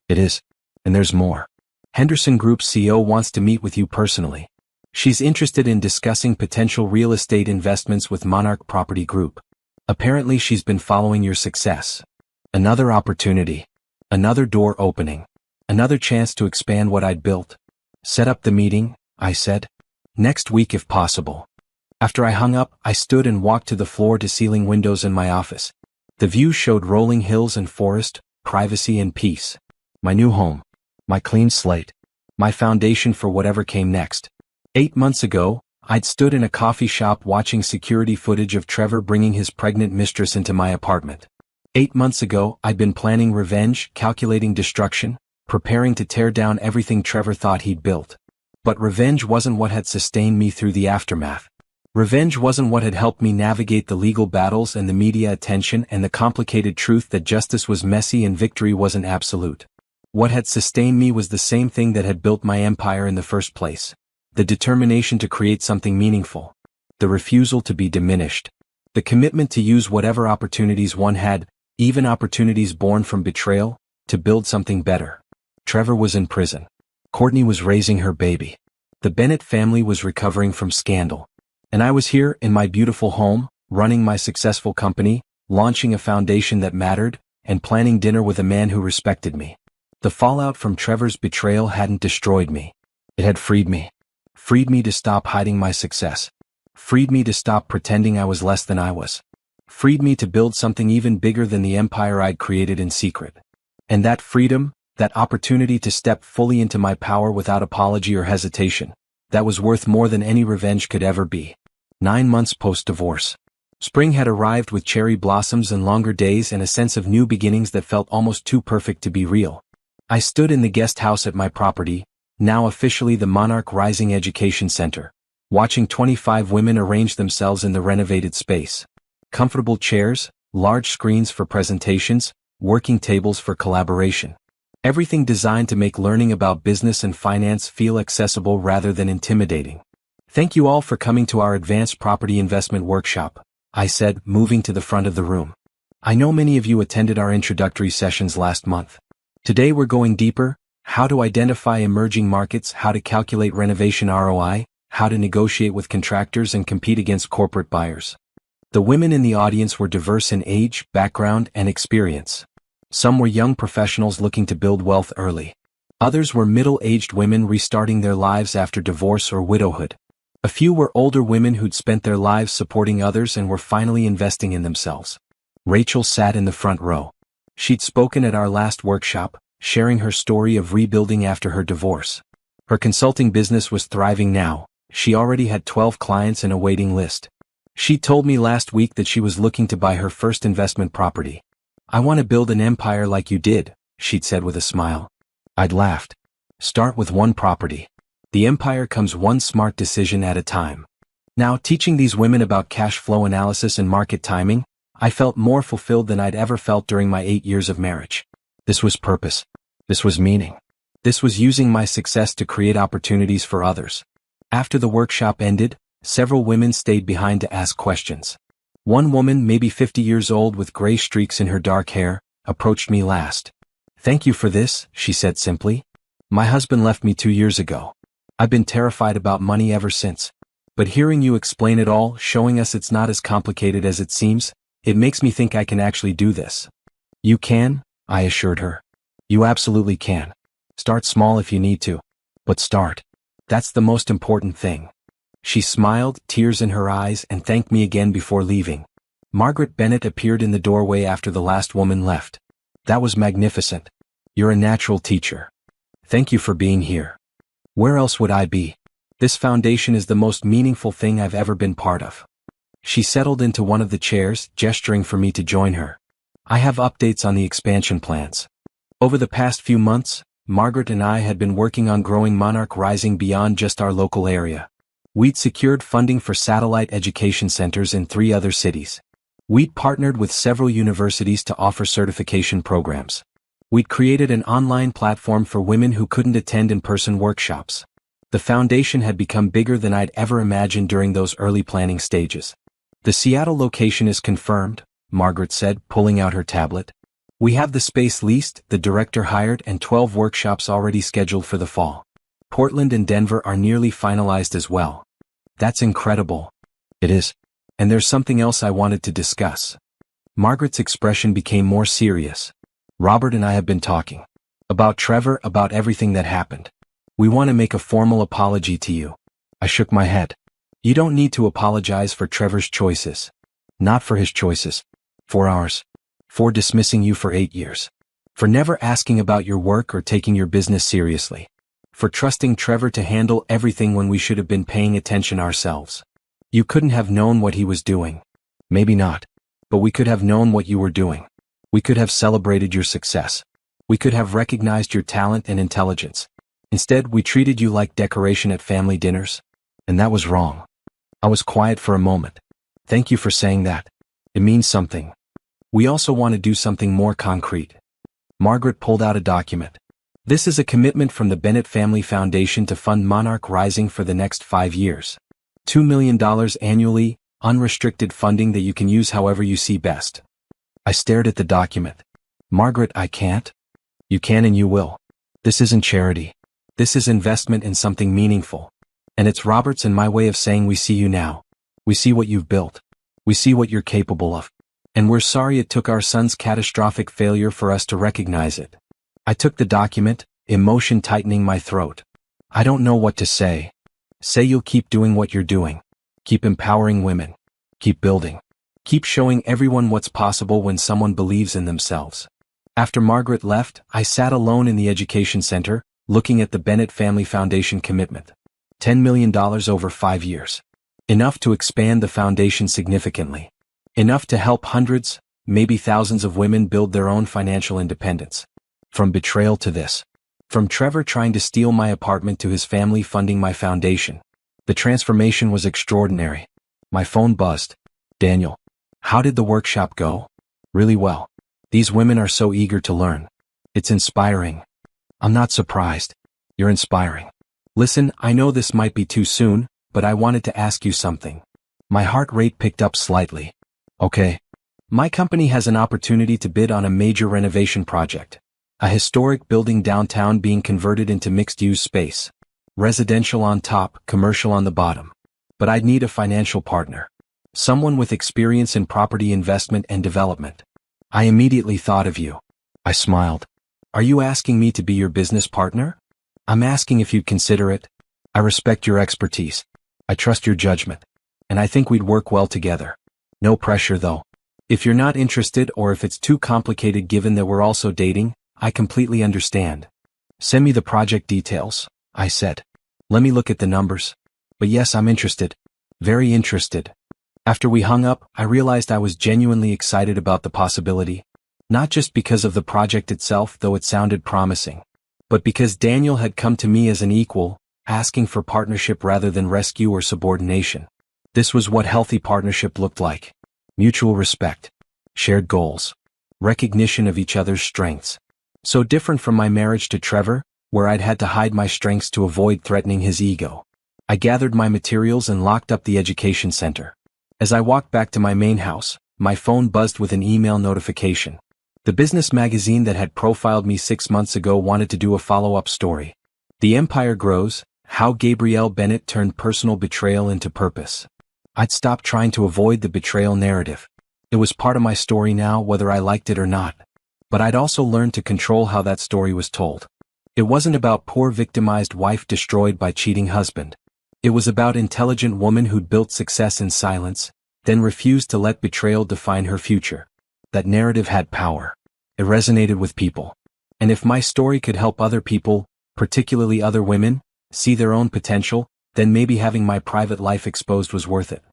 It is. And there's more. Henderson Group's CEO wants to meet with you personally. She's interested in discussing potential real estate investments with Monarch Property Group. Apparently she's been following your success. Another opportunity. Another door opening. Another chance to expand what I'd built. Set up the meeting, I said. Next week if possible. After I hung up, I stood and walked to the floor-to-ceiling windows in my office. The view showed rolling hills and forest, privacy and peace. My new home. My clean slate. My foundation for whatever came next. 8 months ago, I'd stood in a coffee shop watching security footage of Trevor bringing his pregnant mistress into my apartment. 8 months ago, I'd been planning revenge, calculating destruction, preparing to tear down everything Trevor thought he'd built. But revenge wasn't what had sustained me through the aftermath. Revenge wasn't what had helped me navigate the legal battles and the media attention and the complicated truth that justice was messy and victory wasn't absolute. What had sustained me was the same thing that had built my empire in the first place. The determination to create something meaningful. The refusal to be diminished. The commitment to use whatever opportunities one had, even opportunities born from betrayal, to build something better. Trevor was in prison. Courtney was raising her baby. The Bennett family was recovering from scandal. And I was here, in my beautiful home, running my successful company, launching a foundation that mattered, and planning dinner with a man who respected me. The fallout from Trevor's betrayal hadn't destroyed me. It had freed me. Freed me to stop hiding my success. Freed me to stop pretending I was less than I was. Freed me to build something even bigger than the empire I'd created in secret. And that freedom, that opportunity to step fully into my power without apology or hesitation, that was worth more than any revenge could ever be. 9 months post-divorce. Spring had arrived with cherry blossoms and longer days and a sense of new beginnings that felt almost too perfect to be real. I stood in the guest house at my property, now officially the Monarch Rising Education Center, watching 25 women arrange themselves in the renovated space. Comfortable chairs, large screens for presentations, working tables for collaboration. Everything designed to make learning about business and finance feel accessible rather than intimidating. Thank you all for coming to our Advanced Property Investment Workshop, I said, moving to the front of the room. I know many of you attended our introductory sessions last month. Today we're going deeper, how to identify emerging markets, how to calculate renovation ROI, how to negotiate with contractors and compete against corporate buyers. The women in the audience were diverse in age, background, and experience. Some were young professionals looking to build wealth early. Others were middle-aged women restarting their lives after divorce or widowhood. A few were older women who'd spent their lives supporting others and were finally investing in themselves. Rachel sat in the front row. She'd spoken at our last workshop, sharing her story of rebuilding after her divorce. Her consulting business was thriving now, She already had 12 clients and a waiting list. She told me last week that she was looking to buy her first investment property. "I want to build an empire like you did," she'd said with a smile. I'd laughed. "Start with one property. The empire comes one smart decision at a time." Now, teaching these women about cash flow analysis and market timing, I felt more fulfilled than I'd ever felt during my 8 years of marriage. This was purpose. This was meaning. This was using my success to create opportunities for others. After the workshop ended, several women stayed behind to ask questions. One woman, maybe 50 years old with gray streaks in her dark hair, approached me last. "Thank you for this," she said simply. "My husband left me 2 years ago. I've been terrified about money ever since. But hearing you explain it all, showing us it's not as complicated as it seems, it makes me think I can actually do this." "You can," I assured her. "You absolutely can. Start small if you need to. But start. That's the most important thing." She smiled, tears in her eyes, and thanked me again before leaving. Margaret Bennett appeared in the doorway after the last woman left. "That was magnificent. You're a natural teacher. Thank you for being here. Where else would I be? This foundation is the most meaningful thing I've ever been part of." She settled into one of the chairs, gesturing for me to join her. "I have updates on the expansion plans." Over the past few months, Margaret and I had been working on growing Monarch Rising beyond just our local area. We'd secured funding for satellite education centers in 3 other cities. We'd partnered with several universities to offer certification programs. We'd created an online platform for women who couldn't attend in-person workshops. The foundation had become bigger than I'd ever imagined during those early planning stages. "The Seattle location is confirmed," Margaret said, pulling out her tablet. "We have the space leased, the director hired, and 12 workshops already scheduled for the fall. Portland and Denver are nearly finalized as well." "That's incredible." "It is. And there's something else I wanted to discuss." Margaret's expression became more serious. "Robert and I have been talking. About Trevor, about everything that happened. We want to make a formal apology to you." I shook my head. "You don't need to apologize for Trevor's choices. Not for his choices. For ours. For dismissing you for 8 years. For never asking about your work or taking your business seriously. For trusting Trevor to handle everything when we should have been paying attention ourselves. You couldn't have known what he was doing. Maybe not. But we could have known what you were doing. We could have celebrated your success. We could have recognized your talent and intelligence. Instead, we treated you like decoration at family dinners. And that was wrong." I was quiet for a moment. "Thank you for saying that. It means something. We also want to do something more concrete." Margaret pulled out a document. "This is a commitment from the Bennett Family Foundation to fund Monarch Rising for the next 5 years. $2 million annually, unrestricted funding that you can use however you see best." I stared at the document. "Margaret, I can't." "You can and you will. This isn't charity. This is investment in something meaningful. And it's Robert's and my way of saying we see you now. We see what you've built. We see what you're capable of. And we're sorry it took our son's catastrophic failure for us to recognize it." I took the document, emotion tightening my throat. "I don't know what to say." "Say you'll keep doing what you're doing. Keep empowering women. Keep building. Keep showing everyone what's possible when someone believes in themselves." After Margaret left, I sat alone in the education center, looking at the Bennett Family Foundation commitment. $10 million over 5 years. Enough to expand the foundation significantly. Enough to help hundreds, maybe thousands of women build their own financial independence. From betrayal to this. From Trevor trying to steal my apartment to his family funding my foundation. The transformation was extraordinary. My phone buzzed. "Daniel, how did the workshop go?" "Really well. These women are so eager to learn. It's inspiring." "I'm not surprised. You're inspiring. Listen, I know this might be too soon, but I wanted to ask you something." My heart rate picked up slightly. "Okay." "My company has an opportunity to bid on a major renovation project. A historic building downtown being converted into mixed-use space. Residential on top, commercial on the bottom. But I'd need a financial partner. Someone with experience in property investment and development." I immediately thought of you. I smiled. "Are you asking me to be your business partner?" "I'm asking if you'd consider it. I respect your expertise. I trust your judgment. And I think we'd work well together. No pressure though. If you're not interested or if it's too complicated given that we're also dating, I completely understand. Send me the project details," I said. "Let me look at the numbers." But yes, I'm interested. Very interested. After we hung up, I realized I was genuinely excited about the possibility. Not just because of the project itself, though it sounded promising, but because Daniel had come to me as an equal, asking for partnership rather than rescue or subordination. This was what healthy partnership looked like. Mutual respect. Shared goals. Recognition of each other's strengths. So different from my marriage to Trevor, where I'd had to hide my strengths to avoid threatening his ego. I gathered my materials and locked up the education center. As I walked back to my main house, my phone buzzed with an email notification. The business magazine that had profiled me 6 months ago wanted to do a follow-up story. The Empire Grows, How Gabrielle Bennett Turned Personal Betrayal into Purpose. I'd stopped trying to avoid the betrayal narrative. It was part of my story now, whether I liked it or not. But I'd also learned to control how that story was told. It wasn't about poor victimized wife destroyed by cheating husband. It was about intelligent woman who'd built success in silence, then refused to let betrayal define her future. That narrative had power. It resonated with people. And if my story could help other people, particularly other women, see their own potential, then maybe having my private life exposed was worth it.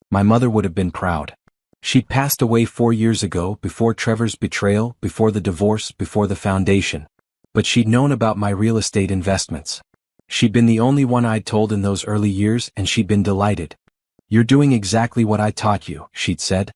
My mother would have been proud. She'd passed away 4 years ago, before Trevor's betrayal, before the divorce, before the foundation. But she'd known about my real estate investments. She'd been the only one I'd told in those early years, and she'd been delighted. "You're doing exactly what I taught you," she'd said.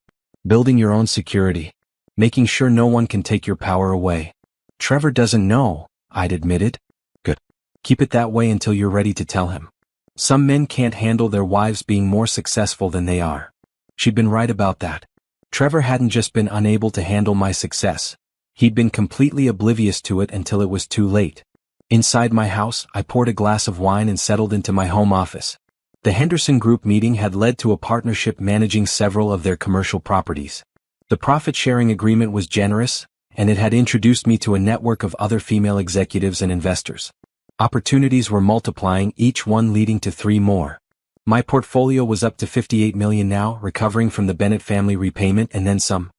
"Building your own security. Making sure no one can take your power away." "Trevor doesn't know," I'd admitted. "Good. Keep it that way until you're ready to tell him. Some men can't handle their wives being more successful than they are." She'd been right about that. Trevor hadn't just been unable to handle my success. He'd been completely oblivious to it until it was too late. Inside my house, I poured a glass of wine and settled into my home office. The Henderson Group meeting had led to a partnership managing several of their commercial properties. The profit-sharing agreement was generous, and it had introduced me to a network of other female executives and investors. Opportunities were multiplying, each one leading to 3 more. My portfolio was up to $58 million now, recovering from the Bennett family repayment and then some.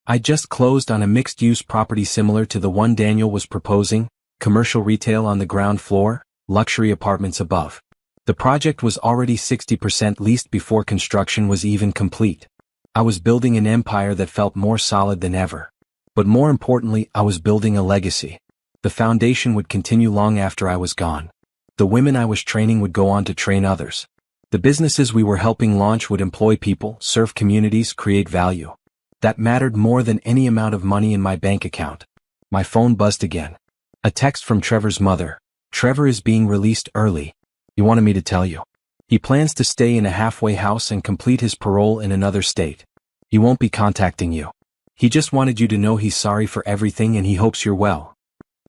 I just closed on a mixed-use property similar to the one Daniel was proposing, commercial retail on the ground floor, luxury apartments above. The project was already 60% leased before construction was even complete. I was building an empire that felt more solid than ever. But more importantly, I was building a legacy. The foundation would continue long after I was gone. The women I was training would go on to train others. The businesses we were helping launch would employ people, serve communities, create value. That mattered more than any amount of money in my bank account. My phone buzzed again. A text from Trevor's mother. "Trevor is being released early. He wanted me to tell you. He plans to stay in a halfway house and complete his parole in another state. He won't be contacting you. He just wanted you to know he's sorry for everything and he hopes you're well."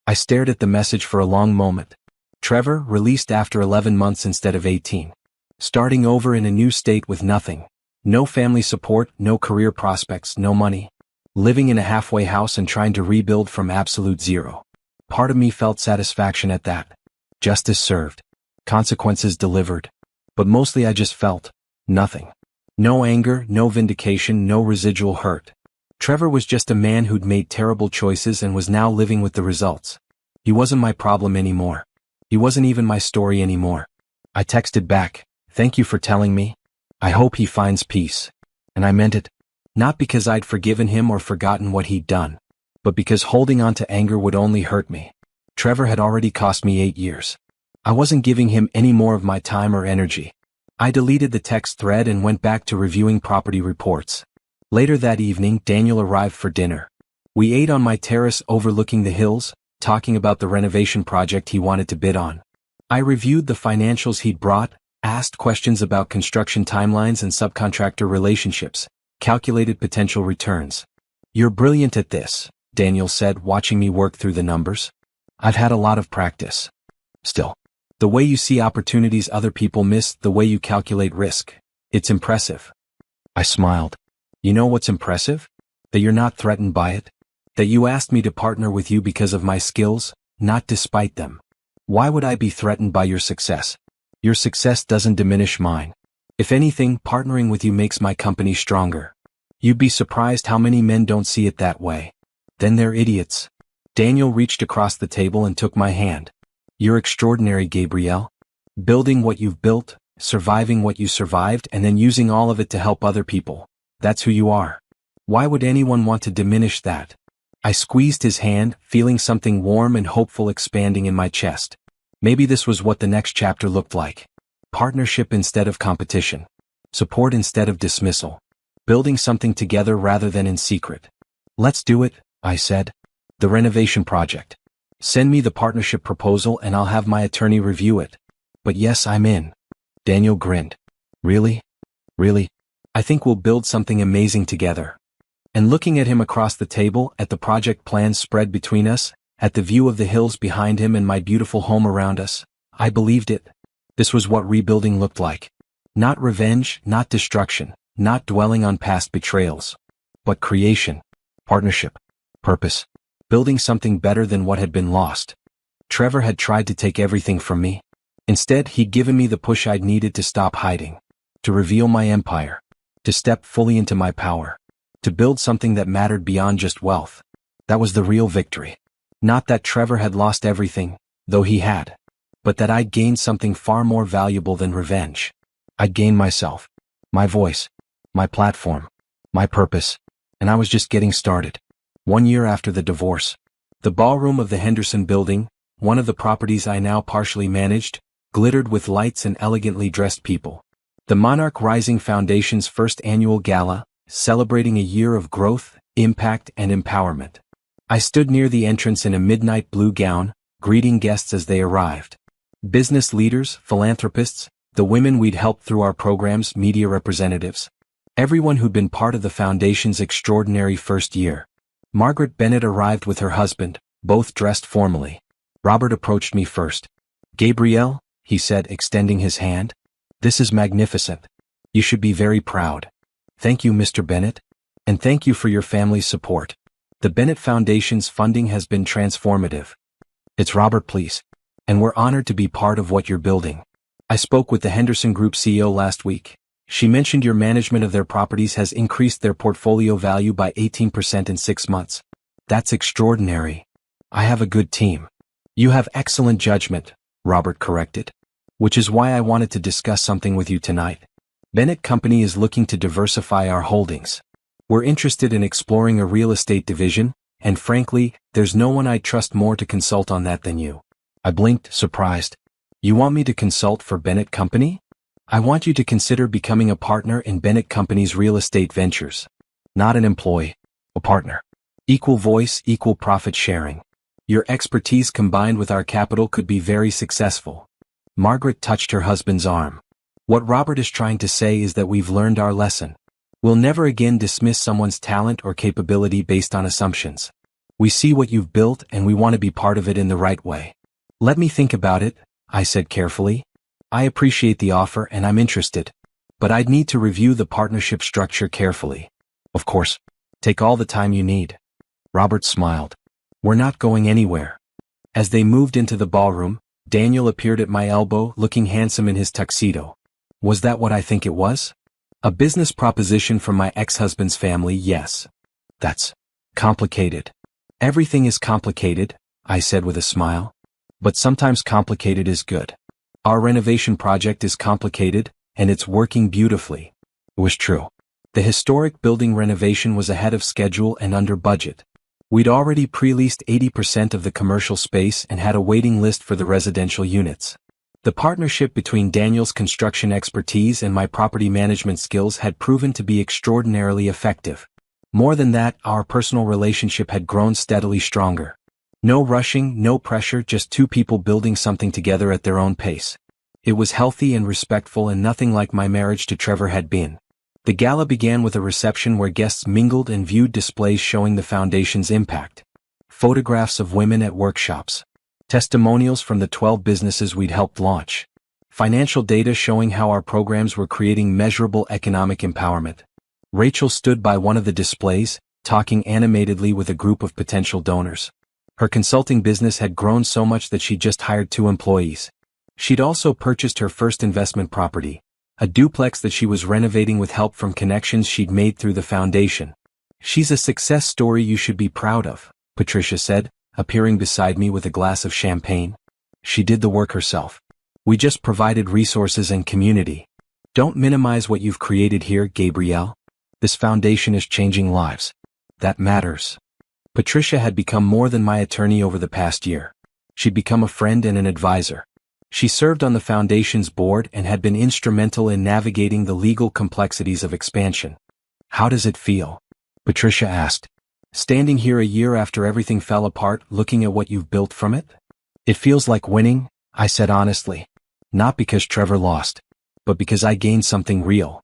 I stared at the message for a long moment. Trevor, released after 11 months instead of 18. Starting over in a new state with nothing. No family support, no career prospects, no money. Living in a halfway house and trying to rebuild from absolute zero. Part of me felt satisfaction at that. Justice served. Consequences delivered. But mostly I just felt nothing. No anger, no vindication, no residual hurt. Trevor was just a man who'd made terrible choices and was now living with the results. He wasn't my problem anymore. He wasn't even my story anymore. I texted back, "Thank you for telling me. I hope he finds peace." And I meant it. Not because I'd forgiven him or forgotten what he'd done, but because holding on to anger would only hurt me. Trevor had already cost me 8 years. I wasn't giving him any more of my time or energy. I deleted the text thread and went back to reviewing property reports. Later that evening, Daniel arrived for dinner. We ate on my terrace overlooking the hills, talking about the renovation project he wanted to bid on. I reviewed the financials he'd brought, asked questions about construction timelines and subcontractor relationships, calculated potential returns. "You're brilliant at this," Daniel said, watching me work through the numbers. "I've had a lot of practice. Still, the way you see opportunities other people miss, the way you calculate risk, it's impressive." I smiled. "You know what's impressive? That you're not threatened by it. That you asked me to partner with you because of my skills, not despite them. Why would I be threatened by your success? Your success doesn't diminish mine. If anything, partnering with you makes my company stronger. You'd be surprised how many men don't see it that way. Then they're idiots." Daniel reached across the table and took my hand. "You're extraordinary, Gabrielle. Building what you've built, surviving what you survived and then using all of it to help other people. That's who you are. Why would anyone want to diminish that? I squeezed his hand, feeling something warm and hopeful expanding in my chest. Maybe this was what the next chapter looked like. Partnership instead of competition. Support instead of dismissal. Building something together rather than in secret. Let's do it, I said. The renovation project. Send me the partnership proposal and I'll have my attorney review it. But yes, I'm in. Daniel grinned. Really? Really? I think we'll build something amazing together. And looking at him across the table, at the project plans spread between us, at the view of the hills behind him and my beautiful home around us, I believed it. This was what rebuilding looked like. Not revenge, not destruction, not dwelling on past betrayals. But creation, partnership, purpose, building something better than what had been lost. Trevor had tried to take everything from me. Instead, he'd given me the push I'd needed to stop hiding, to reveal my empire, to step fully into my power, to build something that mattered beyond just wealth. That was the real victory. Not that Trevor had lost everything, though he had, but that I'd gained something far more valuable than revenge. I'd gained myself, my voice, my platform, my purpose, and I was just getting started. 1 year after the divorce, the ballroom of the Henderson building, one of the properties I now partially managed, glittered with lights and elegantly dressed people. The Monarch Rising Foundation's first annual gala, celebrating a year of growth, impact, and empowerment. I stood near the entrance in a midnight blue gown, greeting guests as they arrived. Business leaders, philanthropists, the women we'd helped through our programs, media representatives. Everyone who'd been part of the foundation's extraordinary first year. Margaret Bennett arrived with her husband, both dressed formally. Robert approached me first. "Gabrielle," he said, extending his hand. "This is magnificent. You should be very proud. Thank you, Mr. Bennett. And thank you for your family's support. The Bennett Foundation's funding has been transformative." "It's Robert, please. And we're honored to be part of what you're building. I spoke with the Henderson Group CEO last week. She mentioned your management of their properties has increased their portfolio value by 18% in 6 months. That's extraordinary. I have a good team." "You have excellent judgment," Robert corrected. "Which is why I wanted to discuss something with you tonight. Bennett Company is looking to diversify our holdings. We're interested in exploring a real estate division, and frankly, there's no one I'd trust more to consult on that than you." I blinked, surprised. "You want me to consult for Bennett Company?" "I want you to consider becoming a partner in Bennett Company's real estate ventures. Not an employee, a partner. Equal voice, equal profit sharing. Your expertise combined with our capital could be very successful." Margaret touched her husband's arm. "What Robert is trying to say is that we've learned our lesson. We'll never again dismiss someone's talent or capability based on assumptions. We see what you've built and we want to be part of it in the right way." "Let me think about it," I said carefully. "I appreciate the offer and I'm interested. But I'd need to review the partnership structure carefully." "Of course. Take all the time you need." Robert smiled. "We're not going anywhere." As they moved into the ballroom, Daniel appeared at my elbow, looking handsome in his tuxedo. "Was that what I think it was? A business proposition from my ex-husband's family, yes. That's complicated." "Everything is complicated," I said with a smile. "But sometimes complicated is good. Our renovation project is complicated, and it's working beautifully." It was true. The historic building renovation was ahead of schedule and under budget. We'd already pre-leased 80% of the commercial space and had a waiting list for the residential units. The partnership between Daniel's construction expertise and my property management skills had proven to be extraordinarily effective. More than that, our personal relationship had grown steadily stronger. No rushing, no pressure, just two people building something together at their own pace. It was healthy and respectful and nothing like my marriage to Trevor had been. The gala began with a reception where guests mingled and viewed displays showing the foundation's impact. Photographs of women at workshops. Testimonials from the 12 businesses we'd helped launch. Financial data showing how our programs were creating measurable economic empowerment. Rachel stood by one of the displays, talking animatedly with a group of potential donors. Her consulting business had grown so much that she just hired 2 employees. She'd also purchased her first investment property, a duplex that she was renovating with help from connections she'd made through the foundation. "She's a success story you should be proud of," Patricia said, appearing beside me with a glass of champagne. "She did the work herself. We just provided resources and community. Don't minimize what you've created here, Gabrielle. This foundation is changing lives. That matters. Patricia had become more than my attorney over the past year. She'd become a friend and an advisor. She served on the foundation's board and had been instrumental in navigating the legal complexities of expansion. How does it feel? Patricia asked. Standing here a year after everything fell apart, looking at what you've built from it? It feels like winning, I said honestly. Not because Trevor lost, but because I gained something real.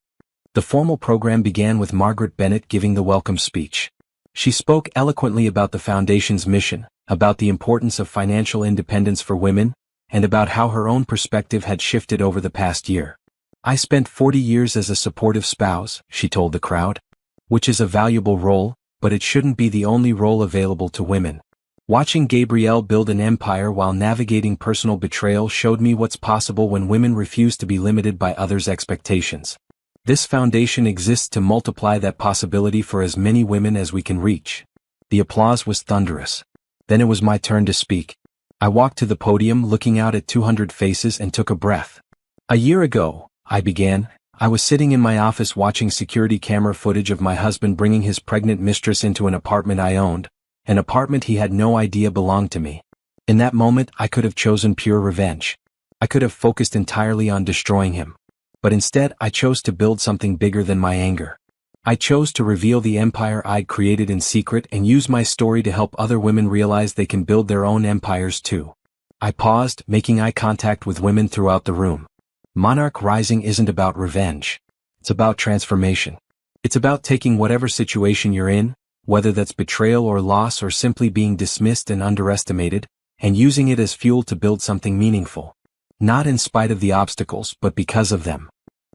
The formal program began with Margaret Bennett giving the welcome speech. She spoke eloquently about the foundation's mission, about the importance of financial independence for women, and about how her own perspective had shifted over the past year. I spent 40 years as a supportive spouse, she told the crowd, which is a valuable role, but it shouldn't be the only role available to women. Watching Gabrielle build an empire while navigating personal betrayal showed me what's possible when women refuse to be limited by others' expectations. This foundation exists to multiply that possibility for as many women as we can reach. The applause was thunderous. Then it was my turn to speak. I walked to the podium looking out at 200 faces and took a breath. A year ago, I began, I was sitting in my office watching security camera footage of my husband bringing his pregnant mistress into an apartment I owned, an apartment he had no idea belonged to me. In that moment, I could have chosen pure revenge. I could have focused entirely on destroying him. But instead, I chose to build something bigger than my anger. I chose to reveal the empire I'd created in secret and use my story to help other women realize they can build their own empires too. I paused, making eye contact with women throughout the room. Monarch Rising isn't about revenge. It's about transformation. It's about taking whatever situation you're in, whether that's betrayal or loss or simply being dismissed and underestimated, and using it as fuel to build something meaningful. Not in spite of the obstacles, but because of them.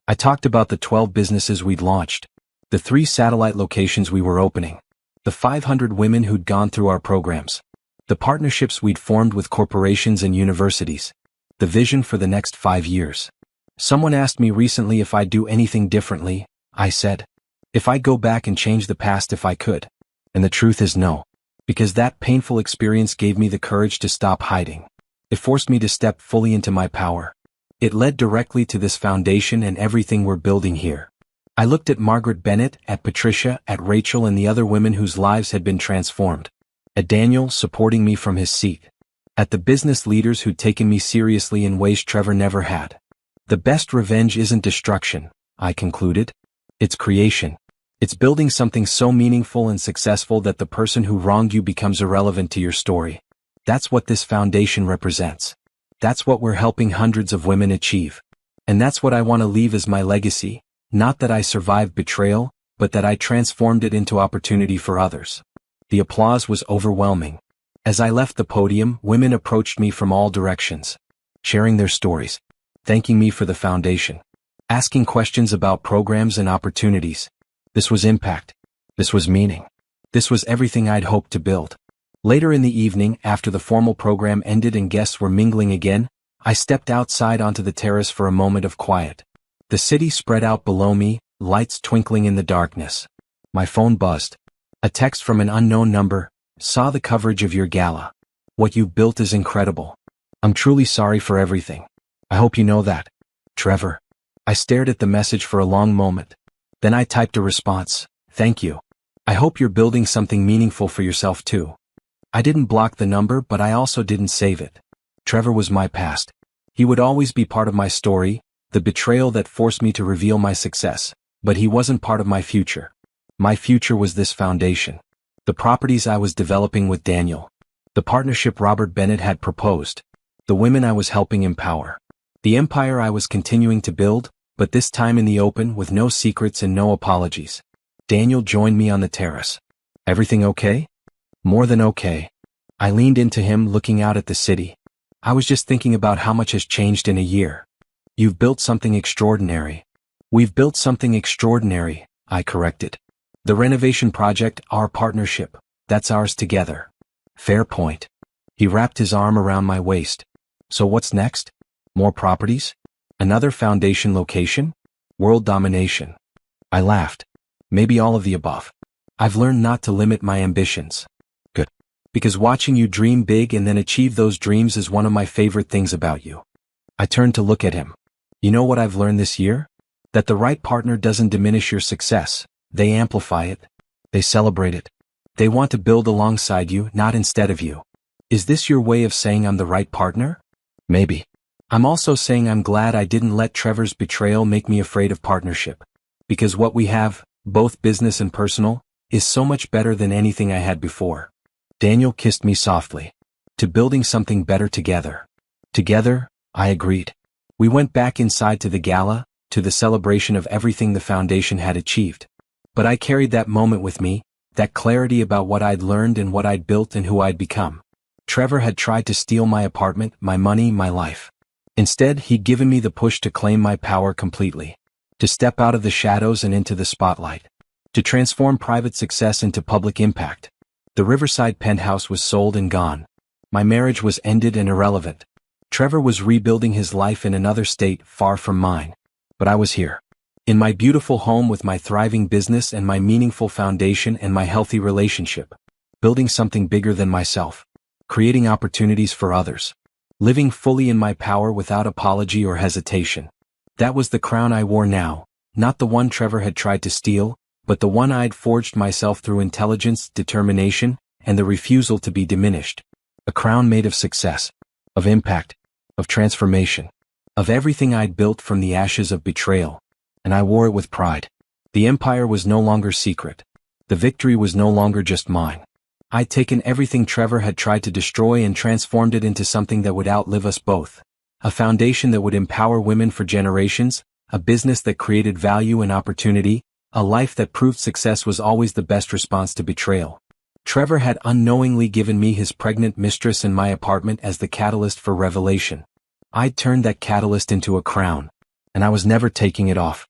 I talked about the 12 businesses we'd launched, the 3 satellite locations we were opening, the 500 women who'd gone through our programs, the partnerships we'd formed with corporations and universities, the vision for the next 5 years. Someone asked me recently if I'd do anything differently. I said, if I'd go back and change the past if I could. And the truth is no. Because that painful experience gave me the courage to stop hiding. It forced me to step fully into my power. It led directly to this foundation and everything we're building here. I looked at Margaret Bennett, at Patricia, at Rachel and the other women whose lives had been transformed. At Daniel supporting me from his seat. At the business leaders who'd taken me seriously in ways Trevor never had. The best revenge isn't destruction, I concluded. It's creation. It's building something so meaningful and successful that the person who wronged you becomes irrelevant to your story. That's what this foundation represents. That's what we're helping hundreds of women achieve. And that's what I want to leave as my legacy, not that I survived betrayal, but that I transformed it into opportunity for others. The applause was overwhelming. As I left the podium, women approached me from all directions, sharing their stories, thanking me for the foundation, asking questions about programs and opportunities. This was impact. This was meaning. This was everything I'd hoped to build. Later in the evening, after the formal program ended and guests were mingling again, I stepped outside onto the terrace for a moment of quiet. The city spread out below me, lights twinkling in the darkness. My phone buzzed. A text from an unknown number. Saw the coverage of your gala. What you've built is incredible. I'm truly sorry for everything. I hope you know that. Trevor. I stared at the message for a long moment. Then I typed a response. Thank you. I hope you're building something meaningful for yourself too. I didn't block the number, but I also didn't save it. Trevor was my past. He would always be part of my story, the betrayal that forced me to reveal my success, but he wasn't part of my future. My future was this foundation. The properties I was developing with Daniel. The partnership Robert Bennett had proposed. The women I was helping empower. The empire I was continuing to build, but this time in the open with no secrets and no apologies. Daniel joined me on the terrace. Everything okay? More than okay. I leaned into him looking out at the city. I was just thinking about how much has changed in a year. You've built something extraordinary. We've built something extraordinary, I corrected. The renovation project, our partnership, that's ours together. Fair point. He wrapped his arm around my waist. So what's next? More properties? Another foundation location? World domination? I laughed. Maybe all of the above. I've learned not to limit my ambitions. Good. Because watching you dream big and then achieve those dreams is one of my favorite things about you. I turned to look at him. You know what I've learned this year? That the right partner doesn't diminish your success, they amplify it. They celebrate it. They want to build alongside you, not instead of you. Is this your way of saying I'm the right partner? Maybe. I'm also saying I'm glad I didn't let Trevor's betrayal make me afraid of partnership. Because what we have, both business and personal, is so much better than anything I had before. Daniel kissed me softly. To building something better together. Together, I agreed. We went back inside to the gala, to the celebration of everything the foundation had achieved. But I carried that moment with me, that clarity about what I'd learned and what I'd built and who I'd become. Trevor had tried to steal my apartment, my money, my life. Instead, he'd given me the push to claim my power completely. To step out of the shadows and into the spotlight. To transform private success into public impact. The Riverside penthouse was sold and gone. My marriage was ended and irrelevant. Trevor was rebuilding his life in another state far from mine. But I was here. In my beautiful home with my thriving business and my meaningful foundation and my healthy relationship. Building something bigger than myself. Creating opportunities for others. Living fully in my power without apology or hesitation. That was the crown I wore now, not the one Trevor had tried to steal, but the one I'd forged myself through intelligence, determination, and the refusal to be diminished. A crown made of success, of impact, of transformation, of everything I'd built from the ashes of betrayal. And I wore it with pride. The empire was no longer secret. The victory was no longer just mine. I'd taken everything Trevor had tried to destroy and transformed it into something that would outlive us both. A foundation that would empower women for generations, a business that created value and opportunity, a life that proved success was always the best response to betrayal. Trevor had unknowingly given me his pregnant mistress and my apartment as the catalyst for revelation. I'd turned that catalyst into a crown. And I was never taking it off.